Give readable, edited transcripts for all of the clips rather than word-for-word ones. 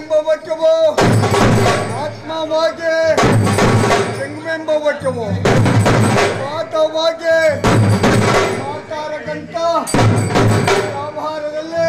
ಎಂಬವಚವು ಆತ್ಮವಾಗಿ ಲಿಂಗವೆಂಬವಚವು ಪಾಠವಾಗಿ ಮಾತಾಡಕಂತ ವ್ಯಾಪಾರದಲ್ಲಿ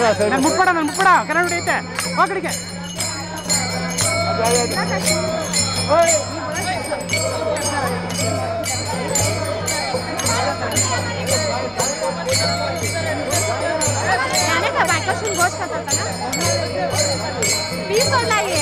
ನಾನು ಮುಟ್ಬೇಡ ಕನ್ನಡ ಐತೆ ಹೋಗಡಿಗೆ गोश्त खाता था ना 20 और लाइए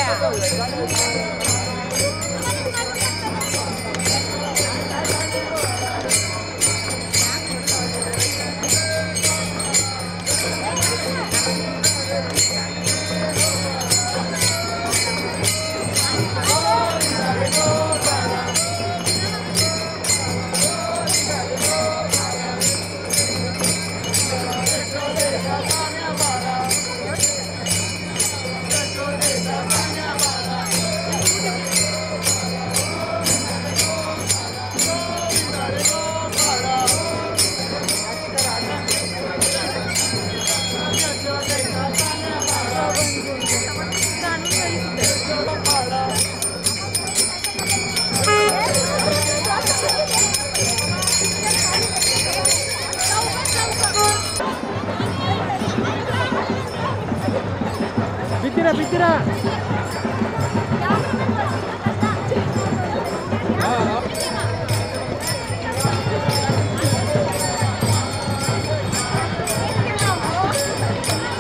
ಬಿತ್ತಿರಾ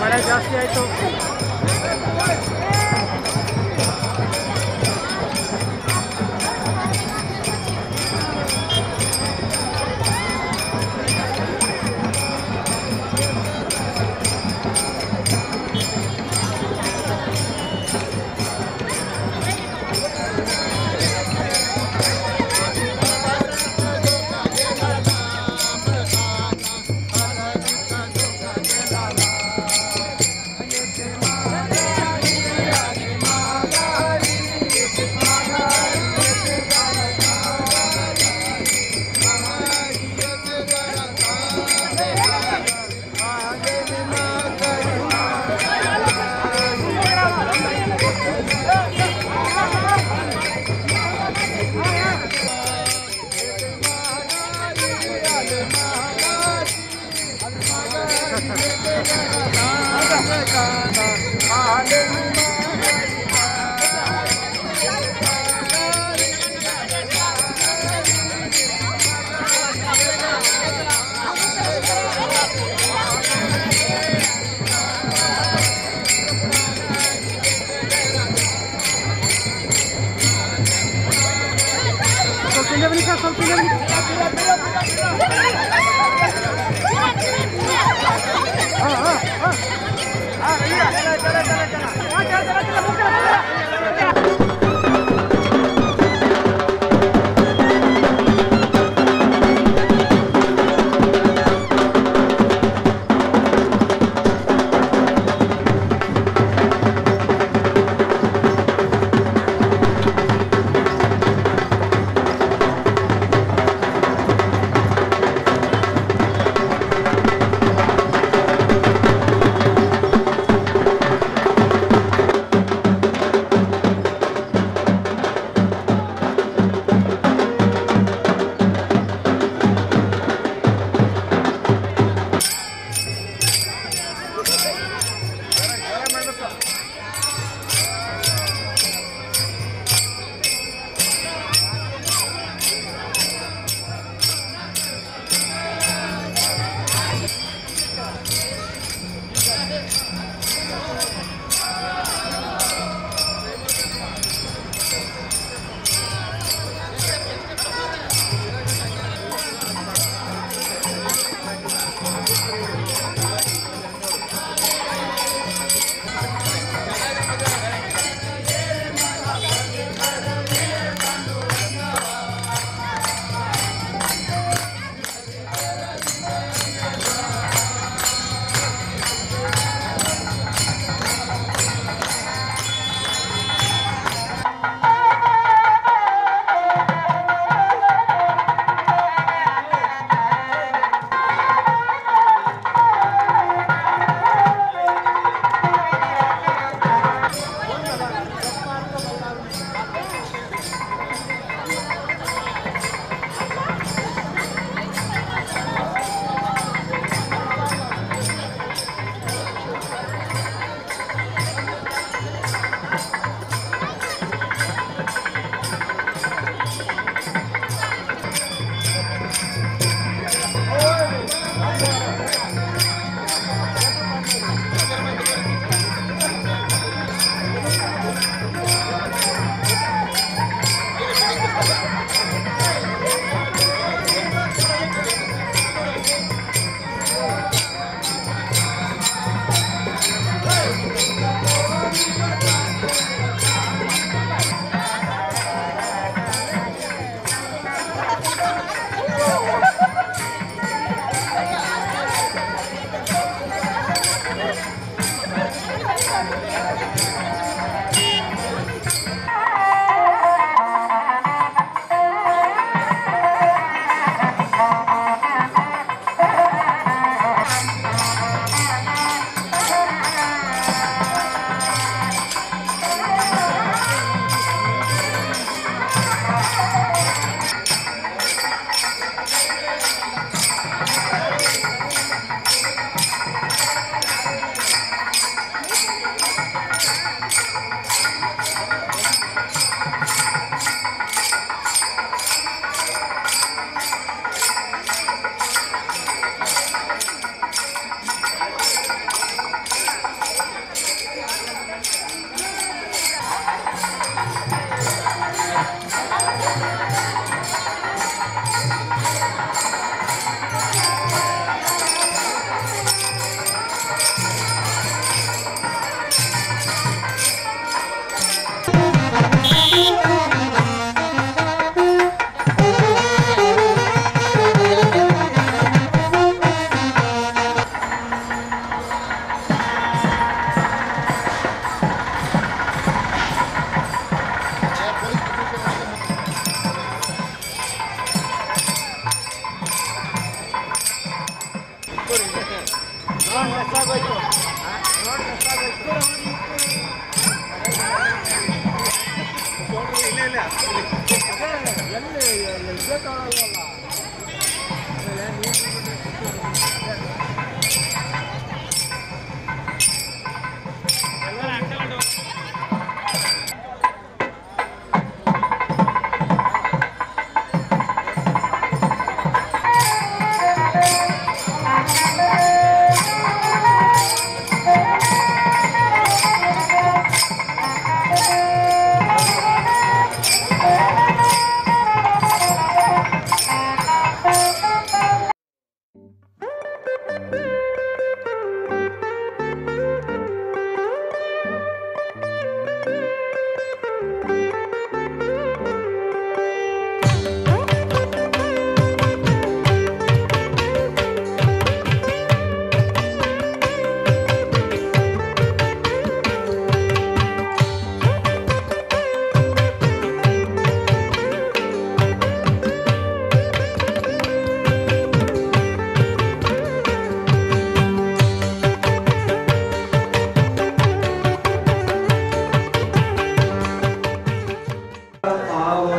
ಮಳೆ ಜಾಸ್ತಿ ಆಯ್ತು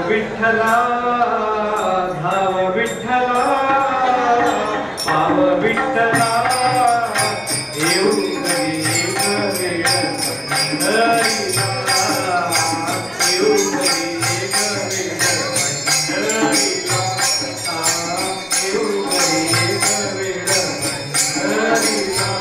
विठ्ठला धाव विठ्ठला आव विठ्ठला येऊ घरी एक वेळ पंढरीला येऊ घरी एक वेळ पंढरीला येऊ घरी एक वेळ पंढरीला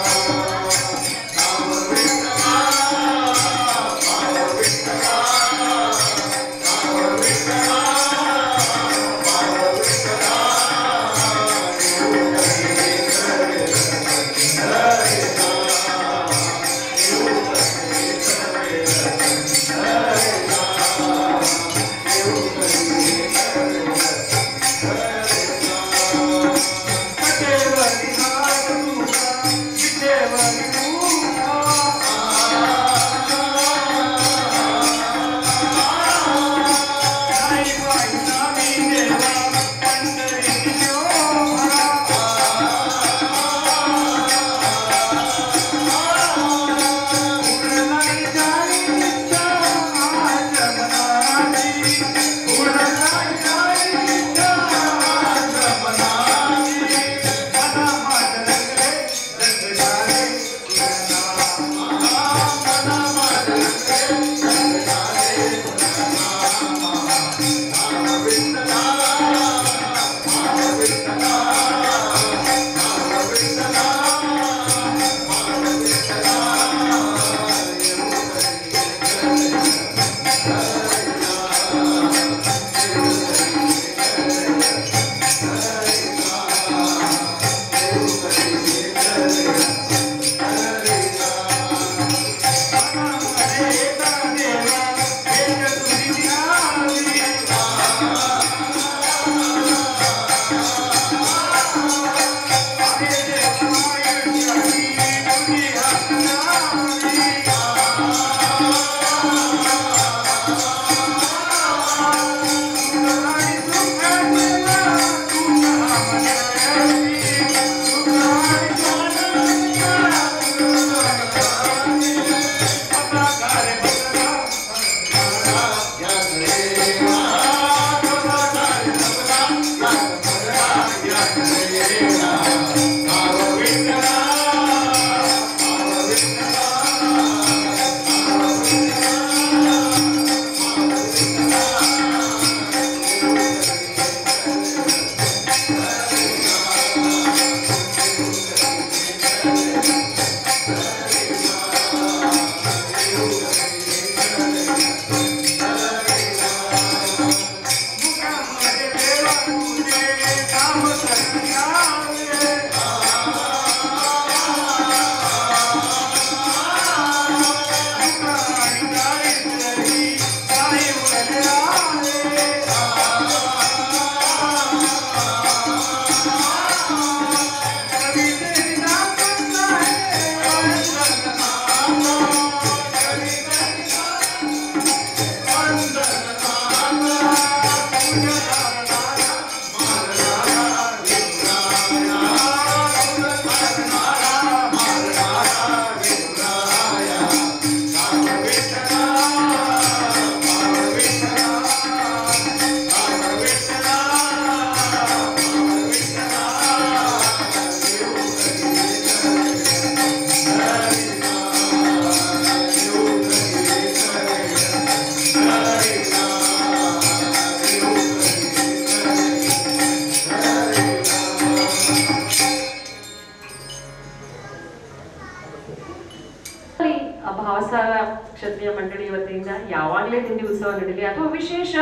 ಭಾವಸಾರ ಕ್ಷತ್ರಿಯ ಮಂಡಳಿ ವತಿಯಿಂದ ಯಾವಾಗಲೇ ತಿಂಡಿ ಉತ್ಸವ ನಡೀಲಿ ಅಥವಾ ವಿಶೇಷ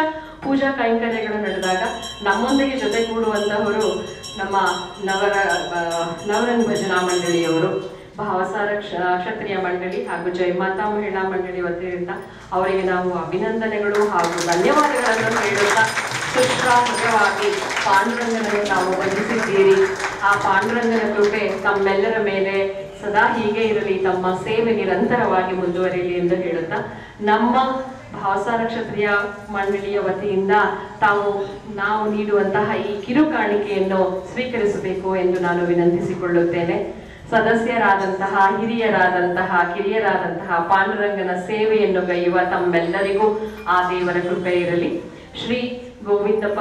ಪೂಜಾ ಕೈಂಕರ್ಯಗಳು ನಡೆದಾಗ ನಮ್ಮೊಂದಿಗೆ ಜೊತೆಗೂಡುವಂತಹವರು ನಮ್ಮ ನವರಂಗ್ ಭಜನಾ ಮಂಡಳಿಯವರು, ಭಾವಸಾರ ಕ್ಷತ್ರಿಯ ಮಂಡಳಿ ಹಾಗೂ ಜಯಮಾತಾ ಮಹಿಳಾ ಮಂಡಳಿ ವತಿಯಿಂದ ಅವರಿಗೆ ನಾವು ಅಭಿನಂದನೆಗಳು ಹಾಗೂ ಧನ್ಯವಾದಗಳನ್ನು ಹೇಳುತ್ತಾ ಸುಶ್ರಾವ್ಯವಾಗಿ ಪಾಂಡುರಂಗನನ್ನು ನಾವು ವಂದಿಸಿದ್ದೀರಿ. ಆ ಪಾಂಡುರಂಗನ ಕೃಪೆ ತಮ್ಮೆಲ್ಲರ ಮೇಲೆ ಸದಾ ಹೀಗೆ ಇರಲಿ, ತಮ್ಮ ಸೇವೆ ನಿರಂತರವಾಗಿ ಮುಂದುವರಿಯಲಿ ಎಂದು ಹೇಳುತ್ತಾ ನಮ್ಮ ಭಾವಸಾರ ಕ್ಷತ್ರಿಯ ಮಂಡಳಿಯ ವತಿಯಿಂದ ನಾವು ನೀಡುವಂತಹ ಈ ಕಿರು ಕಾಣಿಕೆಯನ್ನು ಸ್ವೀಕರಿಸಬೇಕು ಎಂದು ನಾನು ವಿನಂತಿಸಿಕೊಳ್ಳುತ್ತೇನೆ. ಸದಸ್ಯರಾದಂತಹ ಕಿರಿಯರಾದಂತಹ ಪಾಂಡುರಂಗನ ಸೇವೆಯನ್ನು ಗೈಯುವ ತಮ್ಮೆಲ್ಲರಿಗೂ ಆ ದೇವರ ಕೃಪೆ ಇರಲಿ. ಶ್ರೀ ಗೋವಿಂದಪ್ಪ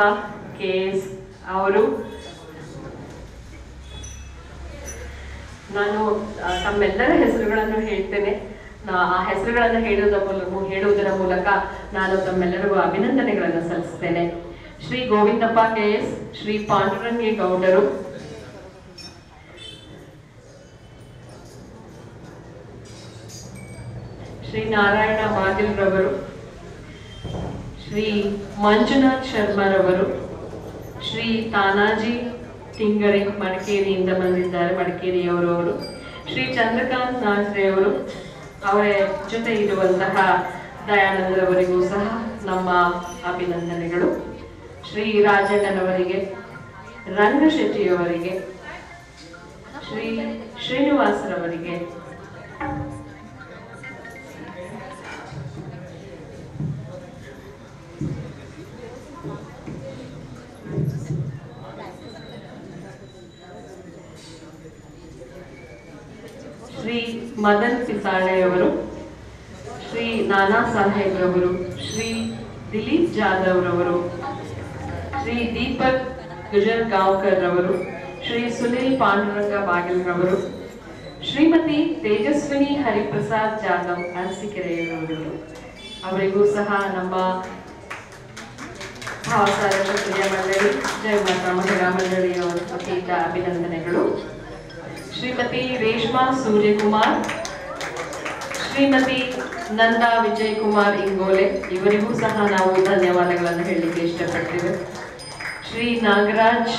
KS ಅವರು, ನಾನು ತಮ್ಮೆಲ್ಲರ ಹೆಸರುಗಳನ್ನು ಹೇಳ್ತೇನೆ. ಆ ಹೆಸರುಗಳನ್ನು ಹೇಳುವುದರ ಮೂಲಕ ನಾನು ತಮ್ಮೆಲ್ಲರಿಗೂ ಅಭಿನಂದನೆಗಳನ್ನು ಸಲ್ಲಿಸ್ತೇನೆ. ಶ್ರೀ ಗೋವಿಂದಪ್ಪ KS, ಶ್ರೀ ಪಾಂಡುರಂಗೇ ಗೌಡರು, ಶ್ರೀ ನಾರಾಯಣ ಬಾಗಿಲ್ರವರು, ಶ್ರೀ ಮಂಜುನಾಥ್ ಶರ್ಮರವರು, ಶ್ರೀ ತಾನಾಜಿ ತಿಂಗರೆ ಮಡಿಕೇರಿಯಿಂದ ಬಂದಿದ್ದಾರೆ, ಮಡಿಕೇರಿಯವರವರು, ಶ್ರೀ ಚಂದ್ರಕಾಂತ್ ನಾಜ್ರೆಯವರು, ಅವರ ಜೊತೆ ಇರುವಂತಹ ದಯಾನಂದರವರಿಗೂ ಸಹ ನಮ್ಮ ಅಭಿನಂದನೆಗಳು. ಶ್ರೀ ರಾಜಣ್ಣನವರಿಗೆ, ರಂಗಶೆಟ್ಟಿಯವರಿಗೆ, ಶ್ರೀ ಶ್ರೀನಿವಾಸರವರಿಗೆ, ಶ್ರೀ ಮದನ್ ಪಿಸಾಳೆಯವರು, ಶ್ರೀ ನಾನಾ ಸಾಹೇಬ್ರವರು, ಶ್ರೀ ದಿಲೀಪ್ ಜಾಧವ್ ರವರು, ಶ್ರೀ ದೀಪಕ್ ಗುಜರ್ಗಾಂವ್ಕರ್ ರವರು, ಶ್ರೀ ಸುನಿಲ್ ಪಾಂಡುರಂಗ ಬಾಗಿಲ್ರವರು, ಶ್ರೀಮತಿ ತೇಜಸ್ವಿನಿ ಹರಿಪ್ರಸಾದ್ ಜಾಧವ್ ಅರಸೀಕೆರೆಯವರು, ಅವರಿಗೂ ಸಹ ನಮ್ಮ ಭಾವಸಾರ ಕ್ಷತ್ರಿಯ ಮಂಡಳಿ ಜಯಮಾತಾ ಮಹಿಳಾ ಮಂಡಳಿಯವರ ವತಿಯಿಂದ ಅಭಿನಂದನೆಗಳು. ಶ್ರೀಮತಿ ರೇಷ್ಮಾ ಸೂರ್ಯಕುಮಾರ್, ಶ್ರೀಮತಿ ನಂದಾ ವಿಜಯ್ ಕುಮಾರ್ ಇಂಗೋಲೆ, ಇವರಿಗೂ ಸಹ ನಾವು ಧನ್ಯವಾದಗಳನ್ನು ಹೇಳಲಿಕ್ಕೆ ಇಷ್ಟಪಡ್ತೇವೆ. ಶ್ರೀ ನಾಗರಾಜ್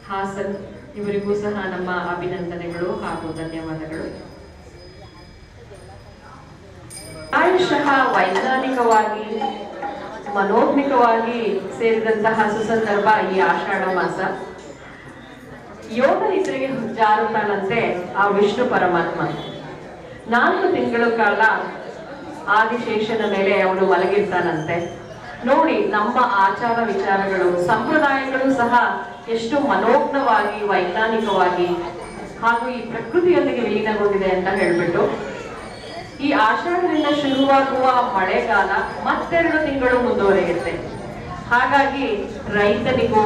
ಹಾಸನ್, ಇವರಿಗೂ ಸಹ ನಮ್ಮ ಅಭಿನಂದನೆಗಳು ಹಾಗೂ ಧನ್ಯವಾದಗಳು. ಪ್ರಾಯಶಃ ವೈಜ್ಞಾನಿಕವಾಗಿ ಮನೋತ್ಮಿಕವಾಗಿ ಸೇರಿದಂತಹ ಸುಸಂದರ್ಭ ಈ ಆಷಾಢ ಮಾಸ. ಯೋಗ ನಿದ್ರೆಗೆ ಜಾರುತ್ತಾನಂತೆ ಆ ವಿಷ್ಣು ಪರಮಾತ್ಮ. 4 ತಿಂಗಳ ಕಾಲ ಆದಿಶೇಷನ ಮೇಲೆ ಅವನು ಮಲಗಿರ್ತಾನಂತೆ. ನೋಡಿ, ನಮ್ಮ ಆಚಾರ ವಿಚಾರಗಳು ಸಂಪ್ರದಾಯಗಳು ಸಹ ಎಷ್ಟು ಮನೋಜ್ಞವಾಗಿ ವೈಜ್ಞಾನಿಕವಾಗಿ ಹಾಗೂ ಈ ಪ್ರಕೃತಿಯೊಂದಿಗೆ ವಿಲೀನಗೊಂಡಿದೆ ಅಂತ ಹೇಳ್ಬಿಟ್ಟು, ಈ ಆಷಾಢದಿಂದ ಶುರುವಾಗುವ ಮಳೆಗಾಲ ಮತ್ತೆರಡು ತಿಂಗಳು ಮುಂದುವರಿಯುತ್ತೆ. ಹಾಗಾಗಿ ರೈತನಿಗೂ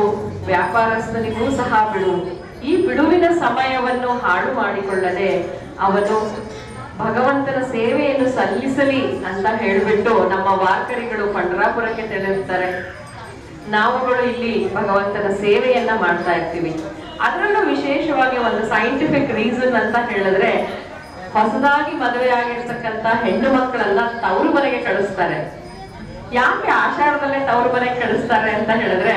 ವ್ಯಾಪಾರಸ್ಥನಿಗೂ ಸಹ ಬಿಡು. ಈ ಬಿಡುವಿನ ಸಮಯವನ್ನು ಹಾಳು ಮಾಡಿಕೊಳ್ಳದೆ ಅವನು ಭಗವಂತನ ಸೇವೆಯನ್ನು ಸಲ್ಲಿಸಲಿ ಅಂತ ಹೇಳಿಬಿಟ್ಟು ನಮ್ಮ ವಾರ್ಕರಿಗಳು ಪಂಡರಾಪುರಕ್ಕೆ ತೆರಳುತ್ತಾರೆ. ನಾವುಗಳು ಇಲ್ಲಿ ಭಗವಂತನ ಸೇವೆಯನ್ನ ಮಾಡ್ತಾ ಇರ್ತೀವಿ. ಅದರಲ್ಲೂ ವಿಶೇಷವಾಗಿ ಒಂದು ಸೈಂಟಿಫಿಕ್ ರೀಸನ್ ಅಂತ ಹೇಳಿದ್ರೆ, ಹೊಸದಾಗಿ ಮದುವೆ ಆಗಿರ್ತಕ್ಕಂಥ ಹೆಣ್ಣು ಮಕ್ಕಳೆಲ್ಲ ತವರು ಮನೆಗೆ ಕಳಿಸ್ತಾರೆ. ಯಾಕೆ ಆಷಾಢದಲ್ಲೇ ತವರು ಮನೆಗೆ ಕಳಿಸ್ತಾರೆ ಅಂತ ಹೇಳಿದ್ರೆ,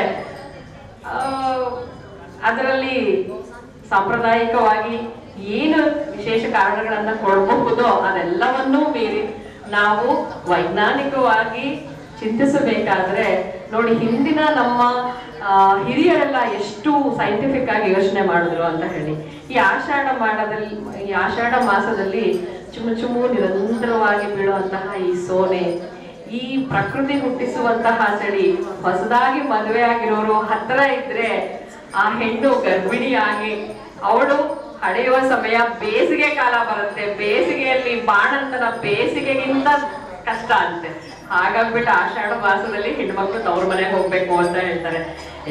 ಅದರಲ್ಲಿ ಸಾಂಪ್ರದಾಯಿಕವಾಗಿ ಏನು ವಿಶೇಷ ಕಾರಣಗಳನ್ನ ಕೊಡಬಹುದೋ ಅದೆಲ್ಲವನ್ನೂ ಮೀರಿ ನಾವು ವೈಜ್ಞಾನಿಕವಾಗಿ ಚಿಂತಿಸಬೇಕಾದ್ರೆ ನೋಡಿ, ಹಿಂದಿನ ನಮ್ಮ ಹಿರಿಯರೆಲ್ಲ ಎಷ್ಟು ಸೈಂಟಿಫಿಕ್ ಆಗಿ ಯೋಚನೆ ಮಾಡಿದ್ರು ಅಂತ ಹೇಳಿ. ಈ ಆಷಾಢ ಮಾಸದಲ್ಲಿ ಚುಮು ನಿರಂತರವಾಗಿ ಬೀಳುವಂತಹ ಈ ಸೋನೆ, ಈ ಪ್ರಕೃತಿ ಹುಟ್ಟಿಸುವಂತಹ ಚಳಿ, ಹೊಸದಾಗಿ ಮದುವೆ ಆಗಿರೋರು ಹತ್ರ ಇದ್ರೆ ಆ ಹೆಣ್ಣು ಗರ್ಭಿಣಿಯಾಗಿ ಅವಳು ಹಡೆಯುವ ಸಮಯ ಬೇಸಿಗೆ ಕಾಲ ಬರುತ್ತೆ. ಬೇಸಿಗೆಯಲ್ಲಿ ಬಾಣಂತನ ಬೇಸಿಗೆಗಿಂತ ಕಷ್ಟ ಅಂತೆ. ಹಾಗಾಗ್ಬಿಟ್ಟು ಆಷಾಢ ಮಾಸದಲ್ಲಿ ಹೆಣ್ಮಕ್ಳು ತವ್ರ ಮನೆಗೆ ಹೋಗ್ಬೇಕು ಅಂತ ಹೇಳ್ತಾರೆ.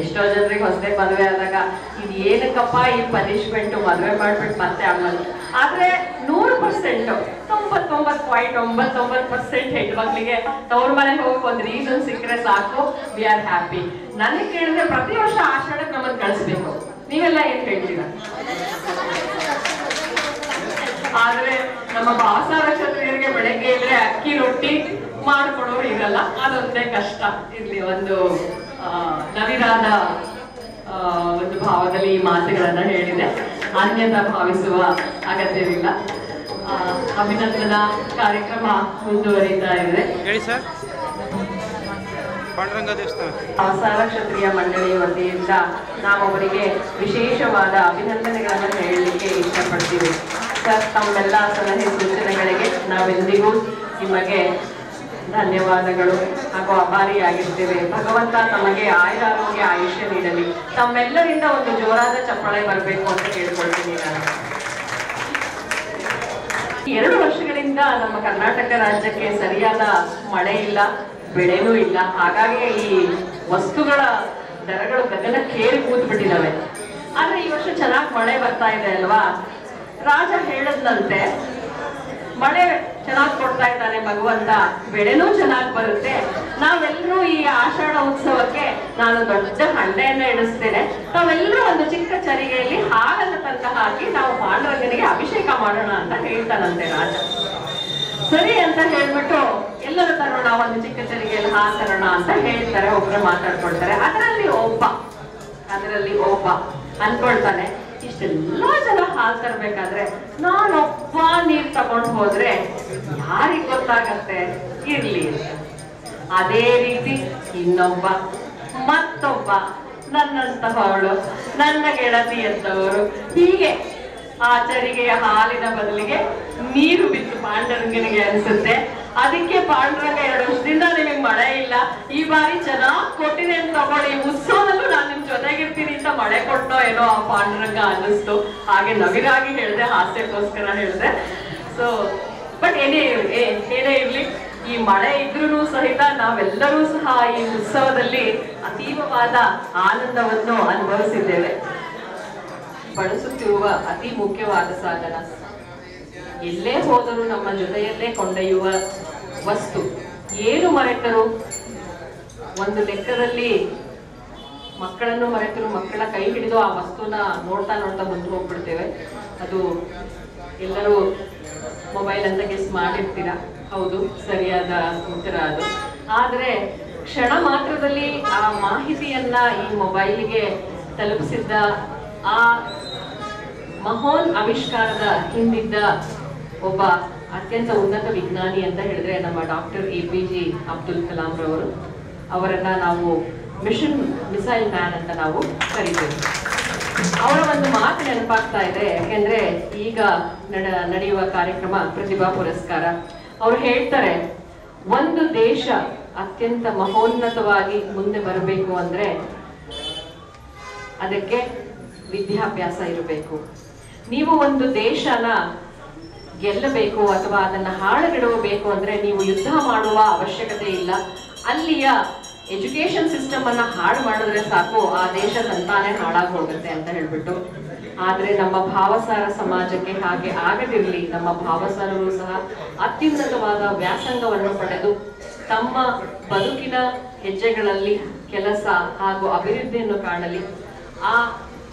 ಎಷ್ಟೋ ಜನರಿಗೆ ಹೊಸದಾಗಿ ಮದುವೆ ಆದಾಗ ಇದು ಏನಕ್ಕಪ್ಪ ಈ ಪನಿಷ್ಮೆಂಟ್, ಮದುವೆ ಮಾಡ್ಬಿಟ್ಟು ಮತ್ತೆ ಆಗೋದು. ಆದ್ರೆ 100% 99.99% ಹೆಣ್ಮಕ್ಳಿಗೆ ತವ್ರ ಮನೆಗೆ ಹೋಗಕ್ ಒಂದು ರೀಸನ್ ಸಿಕ್ಕರೆ ಸಾಕು, ವಿ ಆರ್ ಹ್ಯಾಪಿ. ನನಗೆ ಕೇಳಿದ್ರೆ ಪ್ರತಿ ವರ್ಷ ಆಷಾಢಕ್ಕೆ ನಮ್ಮನ್ನು ಕಳಿಸ್ಬೇಕು. ನೀವೆಲ್ಲ ಏನ್ ಹೇಳ್ತೀರಾ? ಆದ್ರೆ ನಮ್ಮ ಭಾವಸಾರ ಕ್ಷತ್ರಿಯರಿಗೆ ಬೆಳಗ್ಗೆ ಇದ್ರೆ ಅಕ್ಕಿ ರೊಟ್ಟಿ ಮಾಡ್ಕೊಡೋರು ಇರಲ್ಲ, ಅದೊಂದೇ ಕಷ್ಟ. ಇಲ್ಲಿ ಒಂದು ನವಿರಾದ ಒಂದು ಭಾವದಲ್ಲಿ ಈ ಮಾತುಗಳನ್ನ ಹೇಳಿದೆ, ಅನ್ಯತಾ ಭಾವಿಸುವ ಅಗತ್ಯವಿಲ್ಲ. ಅಭಿನಂದನಾ ಕಾರ್ಯಕ್ರಮ ಮುಂದುವರಿತಾ ಇದೆ. ಹೇಳಿ ಸರ್. ಪಾಂಡುರಂಗ ದೇವಸ್ಥಾನ ಭಾವಸಾರ ಕ್ಷತ್ರಿಯ ಮಂಡಳಿ ವತಿಯಿಂದ ನಾವು ಅವರಿಗೆ ವಿಶೇಷವಾದ ಅಭಿನಂದನೆಗಳನ್ನು ಹೇಳಲಿಕ್ಕೆ ಇಷ್ಟಪಡ್ತೀವಿ. ಸರ್, ತಮ್ಮೆಲ್ಲ ಸಲಹೆ ಸೂಚನೆಗಳಿಗೆ ನಾವೆಂದಿಗೂ ನಿಮಗೆ ಧನ್ಯವಾದಗಳು ಹಾಗೂ ಆಭಾರಿಯಾಗಿರ್ತೇವೆ. ಭಗವಂತ ತಮಗೆ ಆಯುರಾರೋಗ್ಯ ಆಯುಷ್ಯ ನೀಡಲಿ. ತಮ್ಮೆಲ್ಲರಿಂದ ಒಂದು ಜೋರಾದ ಚಪ್ಪಾಳೆ ಬರಬೇಕು ಅಂತ ಕೇಳ್ಕೊಳ್ತೀನಿ ನಾನು. 2 ವರ್ಷಗಳಿಂದ ನಮ್ಮ ಕರ್ನಾಟಕ ರಾಜ್ಯಕ್ಕೆ ಸರಿಯಾದ ಮಳೆ ಇಲ್ಲ, ಬೆಳೆನೂ ಇಲ್ಲ. ಹಾಗಾಗಿ ಈ ವಸ್ತುಗಳ ದರಗಳು ಗಗನಕ್ಕೇರಿ ಕೂತ್ಬಿಟ್ಟಿದ್ದಾವೆ. ಆದ್ರೆ ಈ ವರ್ಷ ಚೆನ್ನಾಗಿ ಮಳೆ ಬರ್ತಾ ಇದೆ ಅಲ್ವಾ? ರಾಜ ಹೇಳದ್ನಂತೆ, ಮಳೆ ಚೆನ್ನಾಗಿ ಕೊಡ್ತಾ ಇದ್ದಾನೆ ಭಗವಂತ, ಬೆಳೆನೂ ಚೆನ್ನಾಗಿ ಬರುತ್ತೆ. ನಾವೆಲ್ಲರೂ ಈ ಆಷಾಢ ಉತ್ಸವಕ್ಕೆ ನಾನು ದೊಡ್ಡ ಹಂಡೆಯನ್ನ ಇಡಿಸ್ತೇನೆ, ನಾವೆಲ್ಲರೂ ಒಂದು ಚಿಕ್ಕ ಚರಿಗೆಯಲ್ಲಿ ಹಾಲನ್ನು ತನಕ ಹಾಕಿ ನಾವು ಪಾಂಡುರಂಗನಿಗೆ ಅಭಿಷೇಕ ಮಾಡೋಣ ಅಂತ ಹೇಳ್ತಾನಂತೆ ರಾಜ. ಸರಿ ಅಂತ ಹೇಳ್ಬಿಟ್ಟು ಎಲ್ಲರೂ ತರೋಣ, ಒಂದು ಚಿಕ್ಕ ಚರಿಗೆಯಲ್ಲಿ ಹಾಲು ತರೋಣ ಅಂತ ಹೇಳ್ತಾರೆ. ಒಬ್ರು ಮಾತಾಡ್ಕೊಳ್ತಾರೆ. ಅದರಲ್ಲಿ ಒಬ್ಬ ಅನ್ಕೊಳ್ತಾನೆ, ಇಷ್ಟೆಲ್ಲ ಜನ ಹಾಲು ತರಬೇಕಾದ್ರೆ ನಾನೊಬ್ಬ ನೀರ್ ತಗೊಂಡು ಹೋದ್ರೆ ಯಾರಿಗ್ ಗೊತ್ತಾಗತ್ತೆ, ಇರ್ಲಿ. ಅದೇ ರೀತಿ ಇನ್ನೊಬ್ಬ, ಮತ್ತೊಬ್ಬ, ನನ್ನಂತಹವಳು, ನನ್ನ ಗೆಳತಿ ಅಂತವರು, ಹೀಗೆ ಆ ಚರಿಗೆಯ ಹಾಲಿನ ಬದಲಿಗೆ ನೀರು ಬಿತ್ತು ಪಾಂಡುರಂಗನಿಗೆ ಅನ್ಸುತ್ತೆ. ಅದಕ್ಕೆ ಪಾಂಡುರಂಗ 2 ವರ್ಷದಿಂದ ನಿಮಗೆ ಮಳೆ ಇಲ್ಲ, ಈ ಬಾರಿ ಚೆನ್ನಾಗಿ ಕೊಟ್ಟಿದೆ ಅಂತ ತಗೊಳ್ಳಿ, ಉತ್ಸವದಲ್ಲೂ ನಾನು ನಿಮ್ ಜೊತೆಗಿರ್ತೀನಿ ಅಂತ ಮಳೆ ಕೊಟ್ಟೋ ಏನೋ ಆ ಪಾಂಡುರಂಗ ಅನ್ನಿಸ್ತು. ಹಾಗೆ ನವಿರಾಗಿ ಹೇಳಿದೆ, ಹಾಸ್ಯಕ್ಕೋಸ್ಕರ ಹೇಳಿದೆ. ಸೊ ಬಟ್ ಏನೇ ಇರ್ಲಿ, ಈ ಮಳೆ ಇದ್ರೂ ಸಹಿತ ನಾವೆಲ್ಲರೂ ಸಹ ಈ ಉತ್ಸವದಲ್ಲಿ ಅತೀವವಾದ ಆನಂದವನ್ನು ಅನುಭವಿಸಿದ್ದೇವೆ. ಬಳಸುತ್ತಿರುವ ಅತಿ ಮುಖ್ಯವಾದ ಸಾಧನ, ಎಲ್ಲೇ ಹೋದರೂ ನಮ್ಮ ಜೊತೆಯಲ್ಲೇ ಕೊಂಡೊಯ್ಯುವ ವಸ್ತು. ಏನು ಮರೆತರು, ಒಂದು ಲೆಕ್ಕದಲ್ಲಿ ಮಕ್ಕಳನ್ನು ಮರೆತರು, ಮಕ್ಕಳ ಕೈ ಹಿಡಿದು ಆ ವಸ್ತುನ ನೋಡ್ತಾ ಮುಂದೆ ಹೋಗ್ಬಿಡ್ತೇವೆ. ಅದು ಎಲ್ಲರೂ ಮೊಬೈಲ್ ಅಂತ ಗೆಸ್ ಮಾಡಿರ್ತೀರಾ, ಹೌದು, ಸರಿಯಾದ ಉತ್ತರ ಅದು. ಆದ್ರೆ ಕ್ಷಣ ಮಾತ್ರದಲ್ಲಿ ಆ ಮಾಹಿತಿಯನ್ನ ಈ ಮೊಬೈಲ್ಗೆ ತಲುಪಿಸಿದ್ದ ಆ ಮಹೋನ್ ಆವಿಷ್ಕಾರದ ಹಿಂದಿದ್ದ ಒಬ್ಬ ಅತ್ಯಂತ ಉನ್ನತ ವಿಜ್ಞಾನಿ ಅಂತ ಹೇಳಿದ್ರೆ ನಮ್ಮ ಡಾಕ್ಟರ್ APJ ಅಬ್ದುಲ್ ಕಲಾಂ ರವರು. ಅವರನ್ನ ನಾವು ಮಿಸೈಲ್ ಮ್ಯಾನ್ ಅಂತ ನಾವು ಕರೀತೇವೆ. ಅವರ ಒಂದು ಮಾತು ನೆನಪಾಗ್ತಾ ಇದೆ, ಯಾಕೆಂದ್ರೆ ಈಗ ನಡೆಯುವ ಕಾರ್ಯಕ್ರಮ ಪ್ರತಿಭಾ ಪುರಸ್ಕಾರ. ಅವರು ಹೇಳ್ತಾರೆ, ಒಂದು ದೇಶ ಅತ್ಯಂತ ಮಹೋನ್ನತವಾಗಿ ಮುಂದೆ ಬರಬೇಕು ಅಂದ್ರೆ ಅದಕ್ಕೆ ವಿದ್ಯಾಭ್ಯಾಸ ಇರಬೇಕು. ನೀವು ಒಂದು ದೇಶನ ಗೆಲ್ಲಬೇಕು ಅಥವಾ ಅದನ್ನ ಹಾಳುಗೆಡವಬೇಕು ಅಂದ್ರೆ ನೀವು ಯುದ್ಧ ಮಾಡುವ ಅವಶ್ಯಕತೆ ಇಲ್ಲ. ಅಲ್ಲಿಯ ಎಜುಕೇಶನ್ ಸಿಸ್ಟಮ್ ಅನ್ನ ಹಾಳು ಮಾಡಿದ್ರೆ ಸಾಕು, ಆ ದೇಶ ತಂತಾನೆ ಹಾಳಾಗಿ ಹೋಗುತ್ತೆ ಅಂತ ಹೇಳ್ಬಿಟ್ಟು. ಆದ್ರೆ ನಮ್ಮ ಭಾವಸಾರ ಸಮಾಜಕ್ಕೆ ಹಾಗೆ ಆಗದಿರಲಿ. ನಮ್ಮ ಭಾವಸಾರರು ಸಹ ಅತ್ಯುನ್ನತವಾದ ವ್ಯಾಸಂಗವನ್ನು ಪಡೆದು ತಮ್ಮ ಬದುಕಿನ ಹೆಜ್ಜೆಗಳಲ್ಲಿ ಕೆಲಸ ಹಾಗೂ ಅಭಿವೃದ್ಧಿಯನ್ನು ಕಾಣಲಿ. ಆ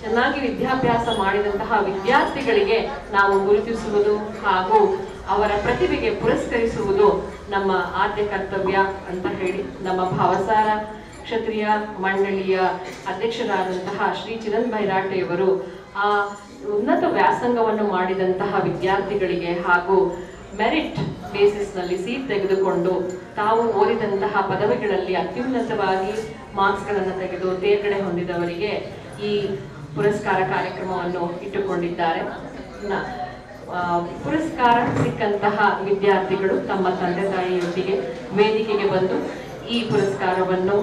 ಚೆನ್ನಾಗಿ ವಿದ್ಯಾಭ್ಯಾಸ ಮಾಡಿದಂತಹ ವಿದ್ಯಾರ್ಥಿಗಳಿಗೆ ನಾವು ಗುರುತಿಸುವುದು ಹಾಗೂ ಅವರ ಪ್ರತಿಭೆಗೆ ಪುರಸ್ಕರಿಸುವುದು ನಮ್ಮ ಆದ್ಯ ಕರ್ತವ್ಯ ಅಂತ ಹೇಳಿ ನಮ್ಮ ಭಾವಸಾರ ಕ್ಷತ್ರಿಯ ಮಂಡಳಿಯ ಅಧ್ಯಕ್ಷರಾದಂತಹ ಶ್ರೀ ಚಿರಂತ್ ಬೈರಾಟೆಯವರು ಆ ಉನ್ನತ ವ್ಯಾಸಂಗವನ್ನು ಮಾಡಿದಂತಹ ವಿದ್ಯಾರ್ಥಿಗಳಿಗೆ ಹಾಗೂ ಮೆರಿಟ್ ಬೇಸಿಸ್ ನಲ್ಲಿ ಸೀಟ್ ತೆಗೆದುಕೊಂಡು ತಾವು ಓದಿದಂತಹ ಪದವಿಗಳಲ್ಲಿ ಅತ್ಯುನ್ನತವಾಗಿ ಮಾರ್ಕ್ಸ್ ಗಳನ್ನು ತೆಗೆದು ತೇರ್ಗಡೆ ಹೊಂದಿದವರಿಗೆ ಈ ಪುರಸ್ಕಾರ ಕಾರ್ಯಕ್ರಮವನ್ನು ಇಟ್ಟುಕೊಂಡಿದ್ದಾರೆ. ಪುರಸ್ಕಾರ ಸಿಕ್ಕಂತಹ ವಿದ್ಯಾರ್ಥಿಗಳು ತಮ್ಮ ತಂದೆ ತಾಯಿಯೊಂದಿಗೆ ವೇದಿಕೆಗೆ ಬಂದು ಈ ಪುರಸ್ಕಾರವನ್ನು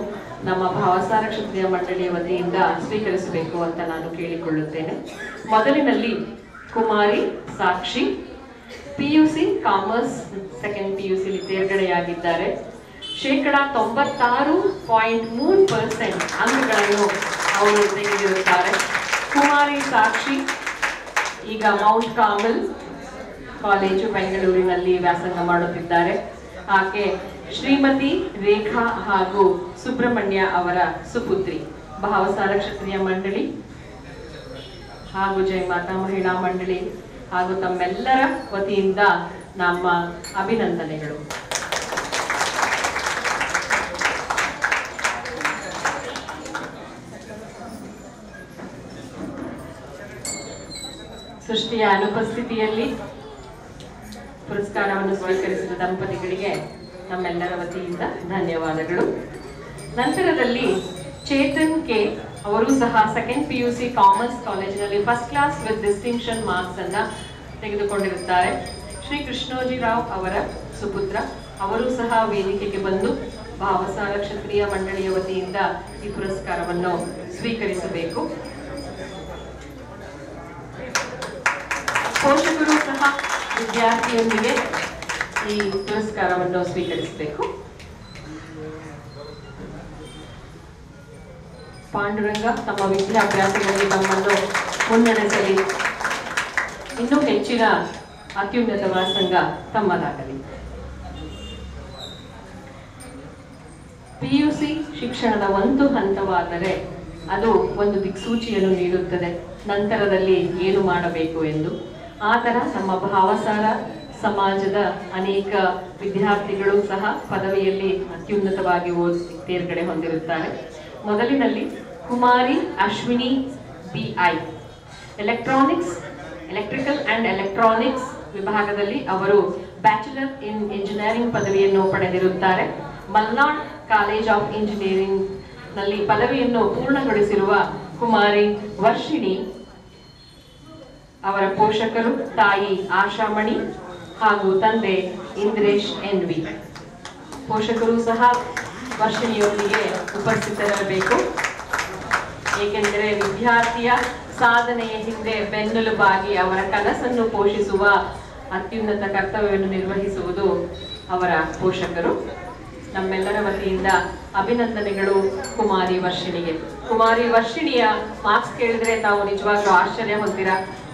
ನಮ್ಮ ಭಾವಸಾರ ಕ್ಷತ್ರಿಯ ಮಂಡಳಿಯ ವತಿಯಿಂದ ಸ್ವೀಕರಿಸಬೇಕು ಅಂತ ನಾನು ಕೇಳಿಕೊಳ್ಳುತ್ತೇನೆ. ಮೊದಲಿನಲ್ಲಿ ಕುಮಾರಿ ಸಾಕ್ಷಿ PUC ಕಾಮರ್ಸ್ ಸೆಕೆಂಡ್ PUC ತೇರ್ಗಡೆಯಾಗಿದ್ದಾರೆ. 96.3% ಅಂಕಗಳನ್ನು ಅವರು ತೆಗೆದಿರುತ್ತಾರೆ. ಕುಮಾರಿ ಸಾಕ್ಷಿ ಈಗ ಮೌಂಟ್ ಕಾರ್ಮೆಲ್ ಕಾಲೇಜು ಬೆಂಗಳೂರಿನಲ್ಲಿ ವ್ಯಾಸಂಗ ಮಾಡುತ್ತಿದ್ದಾರೆ. ಆಕೆ ಶ್ರೀಮತಿ ರೇಖಾ ಹಾಗೂ ಸುಬ್ರಹ್ಮಣ್ಯ ಅವರ ಸುಪುತ್ರಿ. ಭಾವಸಾರ ಕ್ಷತ್ರಿಯ ಮಂಡಳಿ ಹಾಗೂ ಜೈ ಮಾತಾ ಮಹಿಳಾ ಮಂಡಳಿ ಹಾಗೂ ತಮ್ಮೆಲ್ಲರ ವತಿಯಿಂದ ನಮ್ಮ ಅಭಿನಂದನೆಗಳು. ಸೃಷ್ಟಿಯ ಅನುಪಸ್ಥಿತಿಯಲ್ಲಿ ಪುರಸ್ಕಾರವನ್ನು ಸ್ವೀಕರಿಸಿದ ದಂಪತಿಗಳಿಗೆ ನಮ್ಮೆಲ್ಲರ ವತಿಯಿಂದ ಧನ್ಯವಾದಗಳು. ನಂತರದಲ್ಲಿ ಚೇತನ್ ಕೆ ಅವರು ಸಹ ಸೆಕೆಂಡ್ PUC ಕಾಮರ್ಸ್ ಕಾಲೇಜಿನಲ್ಲಿ first class with distinction marks ಅನ್ನ ತೆಗೆದುಕೊಂಡಿರುತ್ತಾರೆ. ಶ್ರೀ ಕೃಷ್ಣೋಜಿ ರಾವ್ ಅವರ ಸುಪುತ್ರ. ಅವರು ಸಹ ವೇದಿಕೆಗೆ ಬಂದು ಭಾವಸಾರ ಕ್ಷತ್ರಿಯ ಮಂಡಳಿಯ ವತಿಯಿಂದ ಈ ಪುರಸ್ಕಾರವನ್ನು ಸ್ವೀಕರಿಸಬೇಕು. ಪೋಷಕರು ಸಹ ವಿದ್ಯಾರ್ಥಿಯೊಂದಿಗೆ ಈ ಪುರಸ್ಕಾರವನ್ನು ಸ್ವೀಕರಿಸಬೇಕು. ಪಾಂಡುರಂಗ ತಮ್ಮ ವಿದ್ಯಾಭ್ಯಾಸದಲ್ಲಿ ತಮ್ಮನ್ನು ಮುನ್ನಡೆಸಲಿ. ಇನ್ನೂ ಹೆಚ್ಚಿನ ಅತ್ಯುನ್ನತ ವ್ಯಾಸಂಗ ತಮ್ಮದಾಗಲಿ. PUC ಶಿಕ್ಷಣದ ಒಂದು ಹಂತವಾದರೆ ಅದು ಒಂದು ದಿಕ್ಸೂಚಿಯನ್ನು ನೀಡುತ್ತದೆ, ನಂತರದಲ್ಲಿ ಏನು ಮಾಡಬೇಕು ಎಂದು. ಆ ತರ ನಮ್ಮ ಭಾವಸಾರ ಸಮಾಜದ ಅನೇಕ ವಿದ್ಯಾರ್ಥಿಗಳು ಸಹ ಪದವಿಯಲ್ಲಿ ಅತ್ಯುನ್ನತವಾಗಿ ಓದಿ ತೇರ್ಗಡೆ ಹೊಂದಿರುತ್ತಾರೆ. ಮೊದಲಿನಲ್ಲಿ Kumari Ashwini BI electrical and electronics ವಿಭಾಗದಲ್ಲಿ ಅವರು ಬ್ಯಾಚುಲರ್ ಇನ್ ಇಂಜಿನಿಯರಿಂಗ್ ಪದವಿಯನ್ನು ಪಡೆದಿರುತ್ತಾರೆ. ಮಲ್ನಾಡ್ ಕಾಲೇಜ್ ಆಫ್ ಇಂಜಿನಿಯರಿಂಗ್ ನಲ್ಲಿ ಪದವಿಯನ್ನು ಪೂರ್ಣಗೊಳಿಸಿರುವ ಕುಮಾರಿ ವರ್ಷಿಣಿ ಅವರ ಪೋಷಕರು ತಾಯಿ ಆಶಾಮಣಿ ಹಾಗೂ ತಂದೆ ಇಂದ್ರೇಶ್ NV. ಪೋಷಕರು ಸಹ ವರ್ಷಿಣಿಯೊಂದಿಗೆ ಉಪಸ್ಥಿತರಿರಬೇಕು. ಏಕೆಂದರೆ ವಿದ್ಯಾರ್ಥಿಯ ಸಾಧನೆಯ ಹಿಂದೆ ಬೆನ್ನೆಲುಬಾಗಿ ಅವರ ಕನಸನ್ನು ಪೋಷಿಸುವ ಅತ್ಯುನ್ನತ ಕರ್ತವ್ಯವನ್ನು ನಿರ್ವಹಿಸುವುದು ಅವರ ಪೋಷಕರು. ನಮ್ಮೆಲ್ಲರ ವತಿಯಿಂದ ಅಭಿನಂದನೆಗಳು ಕುಮಾರಿ ವರ್ಷಿಣಿಗೆ. ಕುಮಾರಿ ವರ್ಷಿಣಿಯ ಮಾರ್ಕ್ಸ್ ಕೇಳಿದ್ರೆ ತಾವು ನಿಜವಾಗ್ಲೂ ಆಶ್ಚರ್ಯ ಹೊಂದಿರ.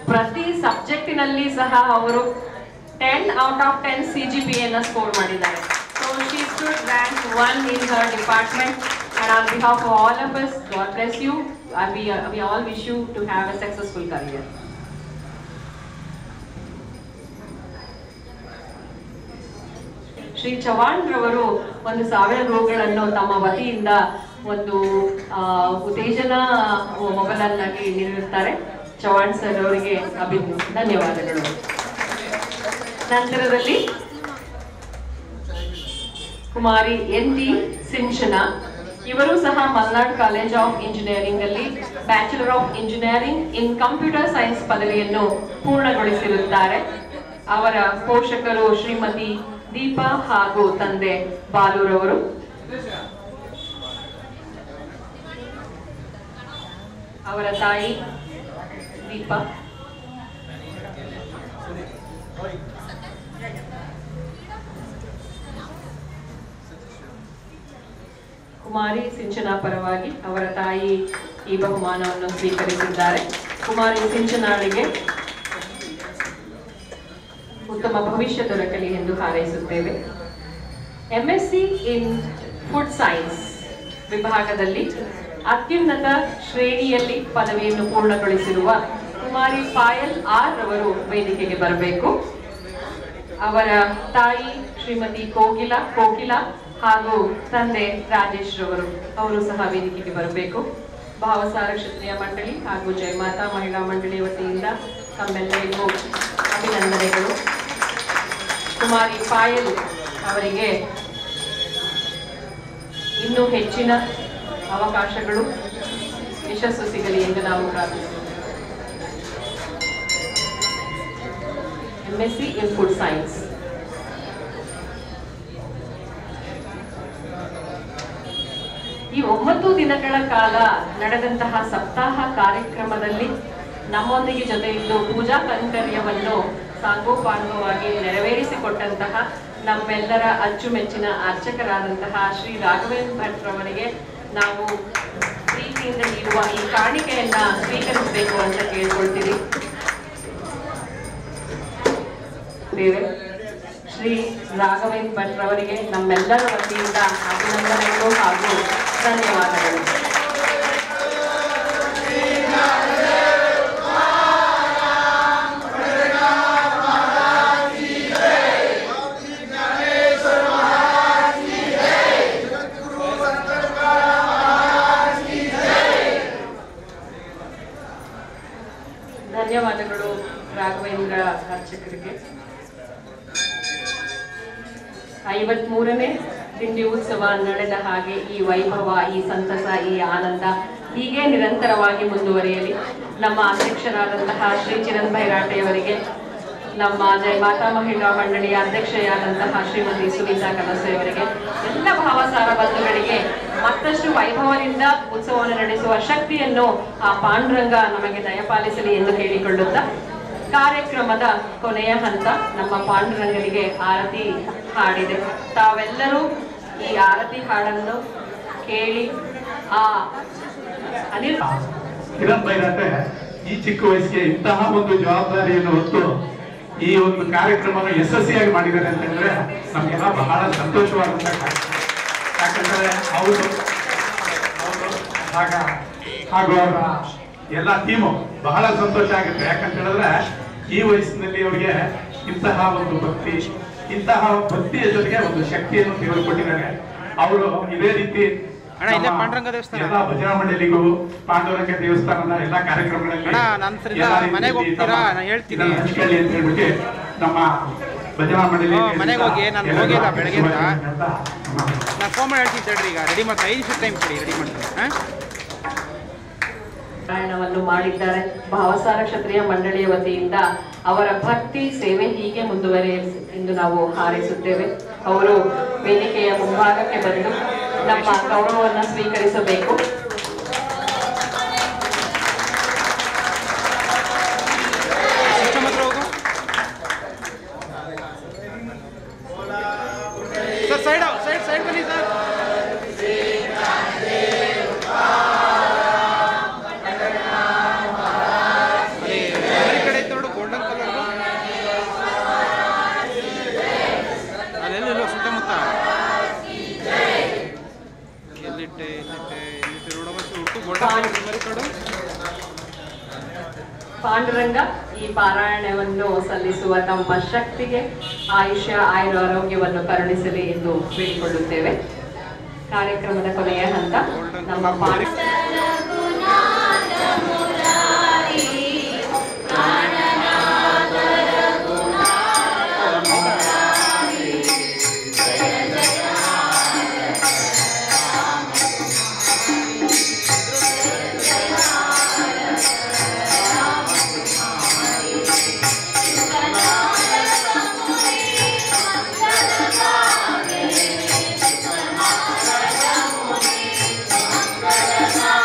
ಪ್ರತಿ ಸಬ್ಜೆಕ್ಟಿನಲ್ಲಿ ಸಹ ಅವರು 10 out of 10 CGPA ಸ್ಕೋರ್ ಮಾಡಿದ್ದಾರೆ. So she stood rank 1 in her department, and on behalf of all of us, God bless you. We all wish you to have a successful career. Shri Chavan ರವರು 1,000 ರುಗಳನ್ನು ತಮ್ಮ ವತಿಯಿಂದ ಒಂದು ಉತ್ತೇಜನ ಮೊಬೈಲನ್ನಾಗಿ ನೀಡಿರುತ್ತಾರೆ. ಚವಾಣ್ ಸರ್ ಅವರಿಗೆ ಧನ್ಯವಾದಗಳು. ನಂತರದಲ್ಲಿ ಕುಮಾರಿ NT ಸಿಂಚನ, ಇವರು ಸಹ ಮಲ್ನಾಡ್ ಕಾಲೇಜ್ ಆಫ್ ಇಂಜಿನಿಯರಿಂಗ್ ಅಲ್ಲಿ bachelor of engineering in computer science ಪದವಿಯನ್ನು ಪೂರ್ಣಗೊಳಿಸಿರುತ್ತಾರೆ. ಅವರ ಪೋಷಕರು ಶ್ರೀಮತಿ ದೀಪಾ ಹಾಗೂ ತಂದೆ ಬಾಲೂರವರು. ಅವರ ತಾಯಿ ದೀಪಾ. ಕುಮಾರಿ ಸಿಂಚನ ಪರವಾಗಿ ಅವರ ತಾಯಿ ಈ ಬಹುಮಾನವನ್ನು ಸ್ವೀಕರಿಸಿದ್ದಾರೆ. ಕುಮಾರಿ ಸಿಂಚನಾಳಿಗೆ ಉತ್ತಮ ಭವಿಷ್ಯ ದೊರಕಲಿ ಎಂದು ಹಾರೈಸುತ್ತೇವೆ. MSc ಇನ್ ಫುಡ್ ಸೈನ್ಸ್ ವಿಭಾಗದಲ್ಲಿ ಅತ್ಯುನ್ನತ ಶ್ರೇಣಿಯಲ್ಲಿ ಪದವಿಯನ್ನು ಪೂರ್ಣಗೊಳಿಸಿರುವ ಕುಮಾರಿ ಪಾಯಲ್ ಆರ್ ರವರು ವೇದಿಕೆಗೆ ಬರಬೇಕು. ಅವರ ತಾಯಿ ಶ್ರೀಮತಿ ಕೋಕಿಲ ಹಾಗೂ ತಂದೆ ರಾಜೇಶ್ ರವರು ಅವರು ಸಹ ವೇದಿಕೆಗೆ ಬರಬೇಕು. ಭಾವಸಾರ ಕ್ಷತ್ರಿಯ ಮಂಡಳಿ ಹಾಗೂ ಜಯಮಾತಾ ಮಹಿಳಾ ಮಂಡಳಿ ವತಿಯಿಂದ ತಮ್ಮೆಲ್ಲರಿಗೂ ಅಭಿನಂದನೆಗಳು. ಕುಮಾರಿ ಪಾಯಲ್ ಅವರಿಗೆ ಇನ್ನೂ ಹೆಚ್ಚಿನ ಅವಕಾಶಗಳು ಯಶಸ್ಸು ಸಿಗಲಿ ಎಂದು ನಾವು ಪ್ರಾರ್ಥಿಸುತ್ತೇವೆ. MSc in food science. ಈ 9 ದಿನಗಳ ಕಾಲ ನಡೆದಂತಹ ಸಪ್ತಾಹ ಕಾರ್ಯಕ್ರಮದಲ್ಲಿ ನಮ್ಮೊಂದಿಗೆ ಜೊತೆ ಇದ್ದು ಪೂಜಾ ಕೈಂಕರ್ಯವನ್ನು ಸಾಂಗೋಪಾಂಗವಾಗಿ ನೆರವೇರಿಸಿಕೊಟ್ಟಂತಹ ನಮ್ಮೆಲ್ಲರ ಅಚ್ಚುಮೆಚ್ಚಿನ ಅರ್ಚಕರಾದಂತಹ ಶ್ರೀ ರಾಘವೇಂದ್ರ ಭಟ್ ರವರಿಗೆ ನಾವು ಪ್ರೀತಿಯಿಂದ ನೀಡುವ ಈ ಕಾಣಿಕೆಯನ್ನ ಸ್ವೀಕರಿಸಬೇಕು ಅಂತ ಕೇಳ್ಕೊಳ್ತೀವಿ. ಶ್ರೀ ರಾಘವೇಂದ್ರ ಭಟ್ ರವರಿಗೆ ನಮ್ಮೆಲ್ಲರ ವತಿಯಿಂದ ಅಭಿನಂದನೆಗಳು ಹಾಗೂ ಧನ್ಯವಾದಗಳು. ಧನ್ಯವಾದಗಳು ರಾಘವೇಂದ್ರ ಅರ್ಚಕರಿಗೆ. 53ನೇ ತಿಂಡಿ ಉತ್ಸವ ನಡೆದ ಹಾಗೆ ಈ ವೈಭವ, ಈ ಸಂತಸ, ಈ ಆನಂದ ಹೀಗೆ ನಿರಂತರವಾಗಿ ಮುಂದುವರಿಯಲಿ. ನಮ್ಮ ಅಧ್ಯಕ್ಷರಾದಂತಹ ಶ್ರೀ ಚಿರಣ್ ಭೈರಾಟೆಯವರಿಗೆ, ನಮ್ಮ ಜಯಮಾತಾ ಮಹಿಳಾ ಮಂಡಳಿಯ ಅಧ್ಯಕ್ಷೆಯಾದಂತಹ ಶ್ರೀಮತಿ ಸುನೀತಾ ಕಲಸೆಯವರಿಗೆ, ಎಲ್ಲ ಭಾವಸಾರ ಬಂಧುಗಳಿಗೆ ಮತ್ತಷ್ಟು ವೈಭವದಿಂದ ಉತ್ಸವವನ್ನು ನಡೆಸುವ ಶಕ್ತಿಯನ್ನು ಆ ಪಾಂಡುರಂಗ ನಮಗೆ ದಯಪಾಲಿಸಲಿ ಎಂದು ಕೇಳಿಕೊಳ್ಳುತ್ತಾ ಕಾರ್ಯಕ್ರಮದ ಕೊನೆಯ ಹಂತ ನಮ್ಮ ಪಾಂಡುರಂಗನಿಗೆ ಆರತಿ ಹಾಡಿದೆ. ತಾವೆಲ್ಲರೂ ಈ ಆರತಿ ಹಾಡನ್ನು ಕೇಳಿ ಕಿರಣ್ ಬೈರಾಟೆ ಈ ಚಿಕ್ಕ ವಯಸ್ಸಿಗೆ ಇಂತಹ ಒಂದು ಜವಾಬ್ದಾರಿಯನ್ನು ಹೊತ್ತು ಈ ಒಂದು ಕಾರ್ಯಕ್ರಮವನ್ನು ಯಶಸ್ವಿಯಾಗಿ ಮಾಡಿದ್ದಾರೆ ಅಂತ ಹೇಳಿದ್ರೆ ನಮಗೆಲ್ಲ ಬಹಳ ಸಂತೋಷವಾದಂತಹ ಕಾರ್ಯಕ್ರಮ. ಯಾಕಂದ್ರೆ ಅವರು ಹಾಗೂ ಅವರ ಎಲ್ಲ ಟೀಮು ಬಹಳ ಸಂತೋಷ ಆಗುತ್ತೆ. ಯಾಕಂತ ಹೇಳಿದ್ರೆ ಈ ವಯಸ್ಸಿನಲ್ಲಿ ಅವರಿಗೆ ಇಂತಹ ಒಂದು ಭಕ್ತಿಯ ಜೊತೆಗೆ ಒಂದು ಶಕ್ತಿಯನ್ನು ದೇವರು ಕೊಟ್ಟಿದ್ದಾರೆ. ಅವರು ಇದೇ ರೀತಿ ಪಾಂಡುರಂಗ ದೇವಸ್ಥಾನ ಎಲ್ಲ ಭಜನಾ ಮಂಡಳಿಗೂ ಪಾಂಡುರಂಗ ದೇವಸ್ಥಾನದ ಎಲ್ಲ ಕಾರ್ಯಕ್ರಮಗಳಲ್ಲಿ ಮನೆಗೆ ಹೋಗ್ತೀರಾ ಹೇಳ್ತೀನಿ ಹಂಚ್ಕೊಳ್ಳಿ ಅಂತ ಹೇಳ್ಬಿಟ್ಟು ನಮ್ಮ ಭಜನಾ ಮಂಡಳಿ ಮನೆಗೆ ಹೋಗಿ ನಾನು ಹೋಗಿಲ್ಲ ಬೆಳಗ್ಗೆ ನಾನು ಫೋನ್ ಮಾಡಿ ಹೇಳ್ತೀನಿ ತಡ್ರಿ. ಈಗ ರೆಡಿ ಮಾಡ್ತಾ 5 ನಿಮಿಷ ಟೈಮ್ ಕೊಡಿ, ರೆಡಿ ಮಾಡ್ತೀನಿ. ಪಾರಾಯಣವನ್ನು ಮಾಡಿದ್ದಾರೆ. ಭಾವಸಾರ ಕ್ಷತ್ರಿಯ ಮಂಡಳಿಯ ವತಿಯಿಂದ ಅವರ ಭಕ್ತಿ ಸೇವೆ ಹೀಗೆ ಮುಂದುವರಿಯಲಿ ಎಂದು ನಾವು ಹಾರೈಸುತ್ತೇವೆ. ಅವರು ವೇದಿಕೆಯ ಮುಂಭಾಗಕ್ಕೆ ಬಂದು ನಮ್ಮ ಗೌರವವನ್ನು ಸ್ವೀಕರಿಸಬೇಕು. ಸೈಡ್ ಬನ್ನಿ ಸರ್. ಪಾಂಡುರಂಗ ಈ ಪಾರಾಯಣವನ್ನು ಸಲ್ಲಿಸುವ ತಮ್ಮ ಶಕ್ತಿಗೆ ಆಯುಷ್ಯ ಆರೋಗ್ಯವನ್ನು ಕರುಣಿಸಲಿ ಎಂದು ಬೇಡಿಕೊಳ್ಳುತ್ತೇವೆ. ಕಾರ್ಯಕ್ರಮದ ಕೊನೆಯ ಹಂತ ನಮ್ಮ Bye.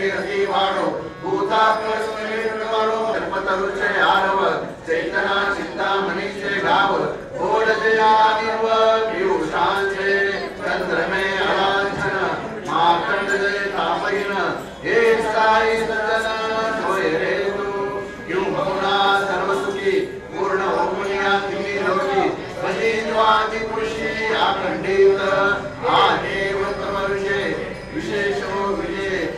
की रति वाणो भूतात्म स्मरण वाणो कल्पतरु से आरव चैतना चिंतामणि से गाव बोल जया निर्व पीयूषान से चंद्र में आराधन मार्कंड जय तापयन हे साई सज्जन होए रे तू क्यों बहुना सर्वसुखी पूर्ण होमुनिया तिमी लोकी भजिन्वाति पुरुषी आखंडित आदेव तमरुषे विशेषो विजय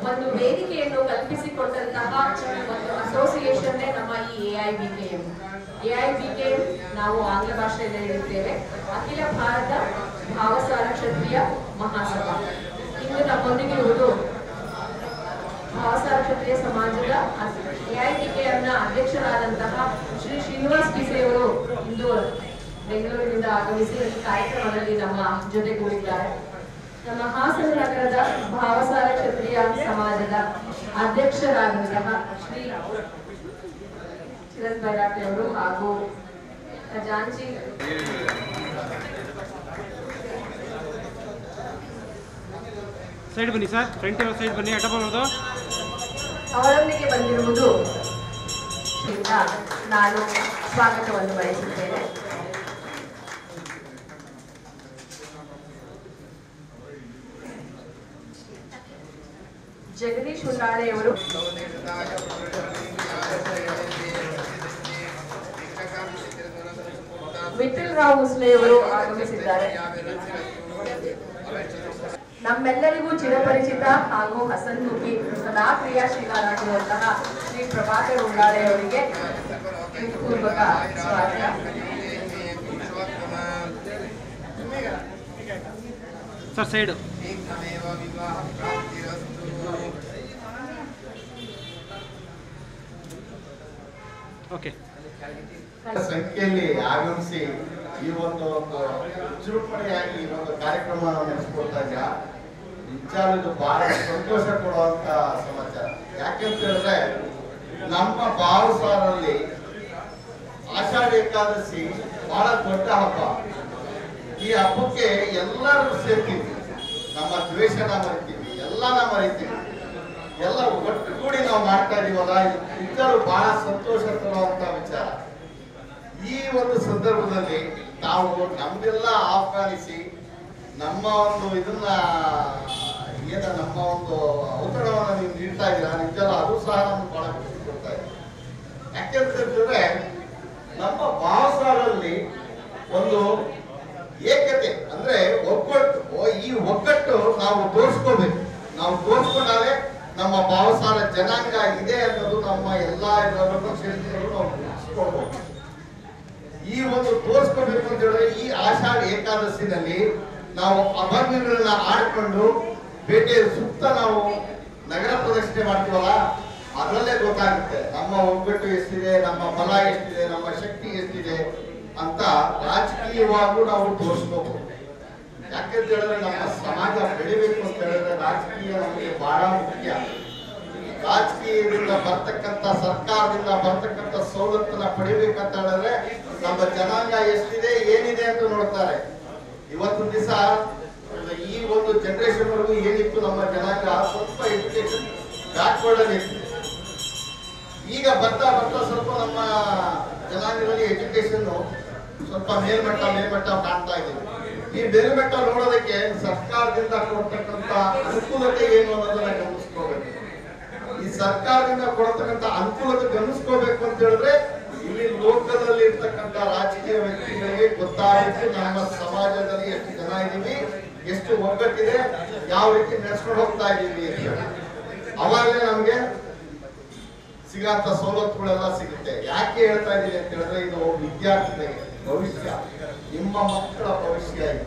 ಒಂದು ವೇದಿಕೆಯನ್ನು ಕಲ್ಪಿಸಿಕೊಟ್ಟಂತಹ ಒಂದು ಅಸೋಸಿಯೇಷನ್ನೇ ನಮ್ಮ ಈ AIBKM. AIBKM ನಾವು ಆಂಗ್ಲ ಭಾಷೆಯಲ್ಲಿ ಹೇಳುತ್ತೇವೆ ಅಖಿಲ ಭಾರತ ಭಾವಸಾರ ಕ್ಷತ್ರಿಯ ಮಹಾಸಭಾ. ಇಂದು ನಮ್ಮೊಂದಿಗೆ ಇರುವುದು ಭಾವಸಾರ ಕ್ಷತ್ರಿಯ ಸಮಾಜದ AIBKMನ ಅಧ್ಯಕ್ಷರಾದಂತಹ ಶ್ರೀ ಶ್ರೀನಿವಾಸ್ ಕಿಸೆ ಅವರು ಇಂದು ಬೆಂಗಳೂರಿನಿಂದ ಆಗಮಿಸಿ ಈ ಕಾರ್ಯಕ್ರಮದಲ್ಲಿ ನಮ್ಮ ಜೊತೆಗೂಡಿದ್ದಾರೆ. ನಮ್ಮ ಹಾಸನ ನಗರದ ಭಾವಸಾರ ಕ್ಷತ್ರಿಯ ಸಮಾಜದ ಅಧ್ಯಕ್ಷರಾದಂತಹ ಶ್ರೀ ಚಿರತ್ ಬೈರಾಟಿ ಅವರು ಹಾಗೂ ಖಜಾಂಚಿ ಸೈಡ್ ಬನ್ನಿ ಸರ್, ಫ್ರಂಟ್ ಸೈಡ್ ಬನ್ನಿ, ಅಡ್ಡಬಾರದು. ಅವರೊಂದಿಗೆ ಬಂದಿರುವುದು ನಾನು ಸ್ವಾಗತವನ್ನು ಬಯಸುತ್ತೇನೆ. ಜಗದೀಶ್ ಹುಂಡಾಳೆಯವರು, ವಿಠಲ್ ರಾವ್ ಮುಸ್ಲೆಯವರು ಆಗಮಿಸಿದ್ದಾರೆ. ನಮ್ಮೆಲ್ಲರಿಗೂ ಚಿರಪರಿಚಿತ ಹಾಗೂ ಹಸನ್ಮುಖಿ ಸದಾ ಕ್ರಿಯಾಶೀಲರಾಗಿರುವಂತಹ ಶ್ರೀ ಪ್ರಭಾಕರ್ ಹುಂಡಾಳೆಯವರಿಗೆ ಪೂರ್ವಕ ಸ್ವಾಗತ. Sir side. ಓಕೆ. ಸಂಖ್ಯೆಯಲ್ಲಿ ಆಗಮಿಸಿ ಈ ಒಂದು ಚುರುಕುಪಡಿಯಾಗಿ ಈ ಒಂದು ಕಾರ್ಯಕ್ರಮವನ್ನು ನಡೆಸಿಕೊಡ್ತಾ ಇದ್ದ ನಿಜವಾಗ್ಲೂ ಬಹಳ ಸಂತೋಷ ಕೊಡುವಂತ ಸಮಾಚಾರ. ಯಾಕೆಂತ ಹೇಳಿದ್ರೆ ನಮ್ಮ ಭಾವಸಾರಲ್ಲಿ ಆಷಾಢ ಏಕಾದಶಿ ಬಹಳ ದೊಡ್ಡ ಹಬ್ಬ. ಈ ಹಬ್ಬಕ್ಕೆ ಎಲ್ಲರೂ ಸೇರ್ತೀವಿ, ನಮ್ಮ ದ್ವೇಷನ ಮರಿತೀವಿ, ಎಲ್ಲನ ಮರಿತೀವಿ, ಎಲ್ಲ ಒಟ್ಟುಗೂಡಿ ನಾವು ಮಾಡ್ತಾ ಇದೀವಲ್ಲ, ಇದ್ದರೂ ಬಹಳ ಸಂತೋಷ ತರುವಂತ ವಿಚಾರ. ಈ ಒಂದು ಸಂದರ್ಭದಲ್ಲಿ ನಾವು ನಮ್ದೆಲ್ಲ ಆಹ್ವಾನಿಸಿ ನಮ್ಮ ಒಂದು ಇದನ್ನ ನಮ್ಮ ಒಂದು ಔತಣವನ್ನು ನೀವು ನೀಡ್ತಾ ಇದ್ದೀರಾ, ನಿಜಲ್ಲ ಅದು ಸಹ ನಮ್ಗೆ ಬಹಳ ಖುಷಿ ಕೊಡ್ತಾ ಇದೆ. ಯಾಕೆಂತ ಹೇಳಿದ್ರೆ ನಮ್ಮ ಭಾವಸಾರಲ್ಲಿ ಒಂದು ಏಕತೆ ಅಂದ್ರೆ ಒಗ್ಗಟ್ಟು, ಈ ಒಗ್ಗಟ್ಟು ನಾವು ತೋರಿಸ್ಕೋಬೇಕು. ನಾವು ತೋರಿಸ್ಕೊಂಡಾலே ನಮ್ಮ ಭಾವಸಾರ ಜನಾಂಗ ಇದೆ ಅನ್ನೋದು ನಮ್ಮ ಎಲ್ಲಾ ಕ್ಷೇತ್ರಗಳು ನಾವು ತೋರಿಸ್ಕೊಳ್ಬಹುದು. ಈ ಒಂದು ತೋರಿಸ್ಕೋಬೇಕು ಅಂತ ಹೇಳಿದ್ರೆ ಈ ಆಷಾಢ ಏಕಾದಶಿನಲ್ಲಿ ನಾವು ಅಭಂಗಗಳನ್ನ ಆಡ್ಕೊಂಡು ಬೇಟೆಯ ಸುತ್ತ ನಾವು ನಗರ ಪ್ರದಕ್ಷಿಣೆ ಮಾಡ್ತೀವಲ್ಲ, ಅದರಲ್ಲೇ ಗೊತ್ತಾಗುತ್ತೆ ನಮ್ಮ ಒಗ್ಗಟ್ಟು ಎಷ್ಟಿದೆ, ನಮ್ಮ ಬಲ ಎಷ್ಟಿದೆ, ನಮ್ಮ ಶಕ್ತಿ ಎಷ್ಟಿದೆ ಅಂತ ರಾಜಕೀಯವಾಗೂ ನಾವು ತೋರಿಸ್ಕೋಬಹುದು. ಯಾಕೆಂತ ಹೇಳಿದ್ರೆ ನಮ್ಮ ಸಮಾಜ ಬೆಳಿಬೇಕು ಅಂತ ಹೇಳಿದ್ರೆ ರಾಜಕೀಯ ನಮಗೆ ಬಹಳ ಮುಖ್ಯ. ರಾಜಕೀಯದಿಂದ ಬರ್ತಕ್ಕಂಥ ಸರ್ಕಾರದಿಂದ ಬರ್ತಕ್ಕಂಥ ಸವಲತ್ತನ್ನ ಪಡಿಬೇಕಂತ ಹೇಳಿದ್ರೆ ನಮ್ಮ ಜನಾಂಗ ಎಷ್ಟಿದೆ ಏನಿದೆ ಅಂತ ನೋಡ್ತಾರೆ. ಇವತ್ತು ದಿವಸ ಈ ಒಂದು ಜನರೇಷನ್ ವರೆಗೂ ಏನಿತ್ತು ನಮ್ಮ ಜನಾಂಗ ಸ್ವಲ್ಪ ಎಜುಕೇಶನ್ ಬ್ಯಾಕ್ವರ್ಡ್ ಅಲ್ಲಿ ಇತ್ತು. ಈಗ ಬರ್ತಾ ಬರ್ತಾ ಸ್ವಲ್ಪ ನಮ್ಮ ಜನಾಂಗದಲ್ಲಿ ಎಜುಕೇಶನ್ ಸ್ವಲ್ಪ ಮೇಲ್ಮಟ್ಟ ಕಾಣ್ತಾ ಇದ್ದೀವಿ. ಈ ಮೇಲ್ಮಟ್ಟ ನೋಡೋದಕ್ಕೆ ಸರ್ಕಾರದಿಂದ ಕೊಡ್ತಕ್ಕಂಥ ಅನುಕೂಲತೆ ಏನು ಅನ್ನೋದನ್ನ ಗಮನಿಸ್ಕೋಬೇಕು. ಈ ಸರ್ಕಾರದಿಂದ ಕೊಡತಕ್ಕಂಥ ಅನುಕೂಲತೆ ಗಮನಿಸ್ಕೋಬೇಕು ಅಂತ ಹೇಳಿದ್ರೆ ಇಲ್ಲಿ ಲೋಕದಲ್ಲಿ ಇರ್ತಕ್ಕಂಥ ರಾಜಕೀಯ ವ್ಯಕ್ತಿಗಳಿಗೆ ಗೊತ್ತಾಗುತ್ತೆ ನಮ್ಮ ಸಮಾಜದಲ್ಲಿ ಎಷ್ಟು ಜನ ಇದೀವಿ, ಎಷ್ಟು ಒಗ್ಗಟ್ಟಿದೆ, ಯಾವ ರೀತಿ ನಡೆಸ್ಕೊಂಡು ಹೋಗ್ತಾ ಇದೀವಿ ಅಂತ. ಅವಾಗಲೇ ನಮ್ಗೆ ಸಿಗಂತ ಸವಲತ್ತುಗಳೆಲ್ಲ ಸಿಗುತ್ತೆ. ಯಾಕೆ ಹೇಳ್ತಾ ಇದೀನಿ ಅಂತ ಹೇಳಿದ್ರೆ ಇದು ವಿದ್ಯಾರ್ಥಿಗಳಿಗೆ ಭವಿಷ್ಯ, ನಿಮ್ಮ ಮಕ್ಕಳ ಭವಿಷ್ಯ ಇದು.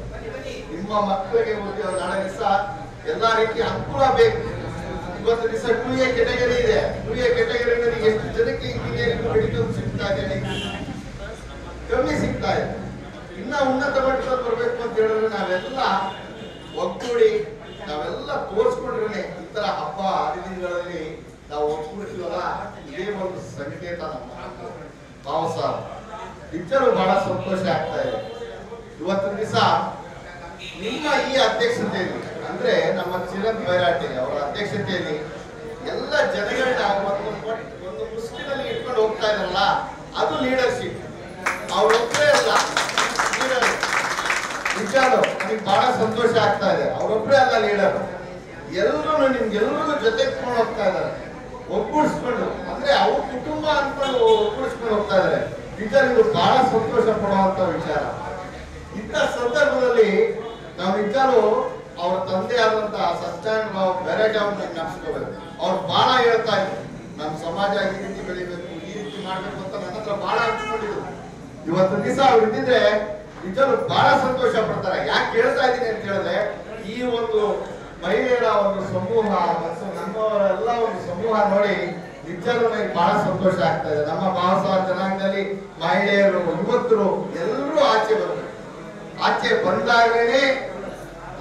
ನಿಮ್ಮ ಮಕ್ಕಳಿಗೆ ನಾಳೆ ದಿವಸ ಎಲ್ಲಾ ರೀತಿಯ ಅನುಕೂಲ ಬೇಕು. ಇವತ್ತು ದಿವಸ 2A ಕೆಟಗರಿ ಇದೆ. 2A ಕೆಟಗರಿನಲ್ಲಿ ಎಷ್ಟು ಜನಕ್ಕೆ ಇಂಜಿನಿಯರಿಂಗ್ ಮೆಡಿಕಲ್ ಸಿಗ್ತಾ ಇದೆ? ಕಮ್ಮಿ ಸಿಗ್ತಾ ಇದೆ. ಇನ್ನ ಉನ್ನತ ಮಟ್ಟದಲ್ಲಿ ಬರಬೇಕು ಅಂತ ಹೇಳಿದ್ರೆ ನಾವೆಲ್ಲ ಒಗ್ಗೂಡಿ ನಾವೆಲ್ಲ ತೋರಿಸ್ಕೊಂಡ್ರೆ ಈ ತರ ಹಬ್ಬ ಹರಿದಿನಗಳಲ್ಲಿ ನಾವು ಒಗ್ಗೂಡ್ತೀವಲ್ಲ, ಇದೇ ಒಂದು ಸಂಕೇತ ನಮ್ಮ ಭಾವಸಾರ. ನಿಜರು ಬಹಳ ಸಂತೋಷ ಆಗ್ತಾ ಇದೆ. ಇವತ್ತಿನ ದಿವಸ ನಿಮ್ಮ ಈ ಅಧ್ಯಕ್ಷತೆಯಲ್ಲಿ ಅಂದ್ರೆ ನಮ್ಮ ಚಿರತ್ ಬೈರಾಟಿ ಅವರ ಅಧ್ಯಕ್ಷತೆಯಲ್ಲಿ ಎಲ್ಲ ಜನಗಳನ್ನ ಒಂದು ಮುಸ್ಲಿಮಲ್ಲಿ ಇಟ್ಕೊಂಡು ಹೋಗ್ತಾ ಇದಾರಲ್ಲ, ಅದು ಲೀಡರ್ಶಿಪ್. ಅವರೊಬ್ಬರೇ ಅಲ್ಲ ಲೀಡರ್. ನಿಜಾನು ನನಗೆ ಬಹಳ ಸಂತೋಷ ಆಗ್ತಾ ಇದೆ. ಅವರೊಬ್ಬರೇ ಅಲ್ಲ ಲೀಡರ್, ಎಲ್ಲರೂ ನಿಮ್ಗೆಲ್ಲರಿಗೂ ಜೊತೆ ಇಟ್ಕೊಂಡು ಹೋಗ್ತಾ ಇದ್ದಾರೆ, ಒಗ್ಗೂಡಿಸ್ಕೊಂಡು. ಅಂದ್ರೆ ಅವ್ರ ಕುಟುಂಬ ಅನ್ಕೊಂಡು ಒಗ್ಗೂಡಿಸ್ಕೊಂಡು ಹೋಗ್ತಾ ಇದ್ದಾರೆ. ನಿಜ ನೀವು ಬಹಳ ಸಂತೋಷ ಪಡುವಂತ ವಿಚಾರ. ಇಂಥ ಸಂದರ್ಭದಲ್ಲಿ ನಾವು ನಿಜಾನು ಅವ್ರ ತಂದೆ ಆದಂತಹ ಸತ್ಯನಾರಾಯಣ ರಾವ್ ಬೆರಗಾವ್ನ ನೆನಪಿಸ್ಕೋಬೇಕು. ಅವ್ರು ಬಹಳ ಹೇಳ್ತಾ ಇದ್ರು, ನಮ್ಮ ಸಮಾಜ ಈ ರೀತಿ ಬೆಳಿಬೇಕು, ಈ ರೀತಿ ಮಾಡ್ಬೇಕು ಅಂತ ನನ್ನ ಹತ್ರ ಬಹಳ ಹಂಚ್ಕೊಂಡಿದ್ರು. ಇವತ್ತು ದಿವಸ ಅವ್ರು ಇದ್ದಿದ್ರೆ ನಿಜರು ಬಹಳ ಸಂತೋಷ ಪಡ್ತಾರೆ. ಯಾಕೆ ಹೇಳ್ತಾ ಇದ್ದೀನಿ ಅಂತ ಹೇಳಿದ್ರೆ, ಈ ಒಂದು ಮಹಿಳೆಯರ ಒಂದು ಸಮೂಹ ಮತ್ತು ನಮ್ಮವರೆಲ್ಲ ಒಂದು ಸಮೂಹ ನೋಡಿ ನಿಜರು ನನಗೆ ಬಹಳ ಸಂತೋಷ ಆಗ್ತಾ ಇದೆ. ನಮ್ಮ ಭಾವಸಾರ ಜನಾಂಗದಲ್ಲಿ ಮಹಿಳೆಯರು, ಯುವಕರು ಎಲ್ಲರೂ ಆಚೆ ಬರ್ತಾರೆ. ಆಚೆ ಬಂದಾಗಲೇ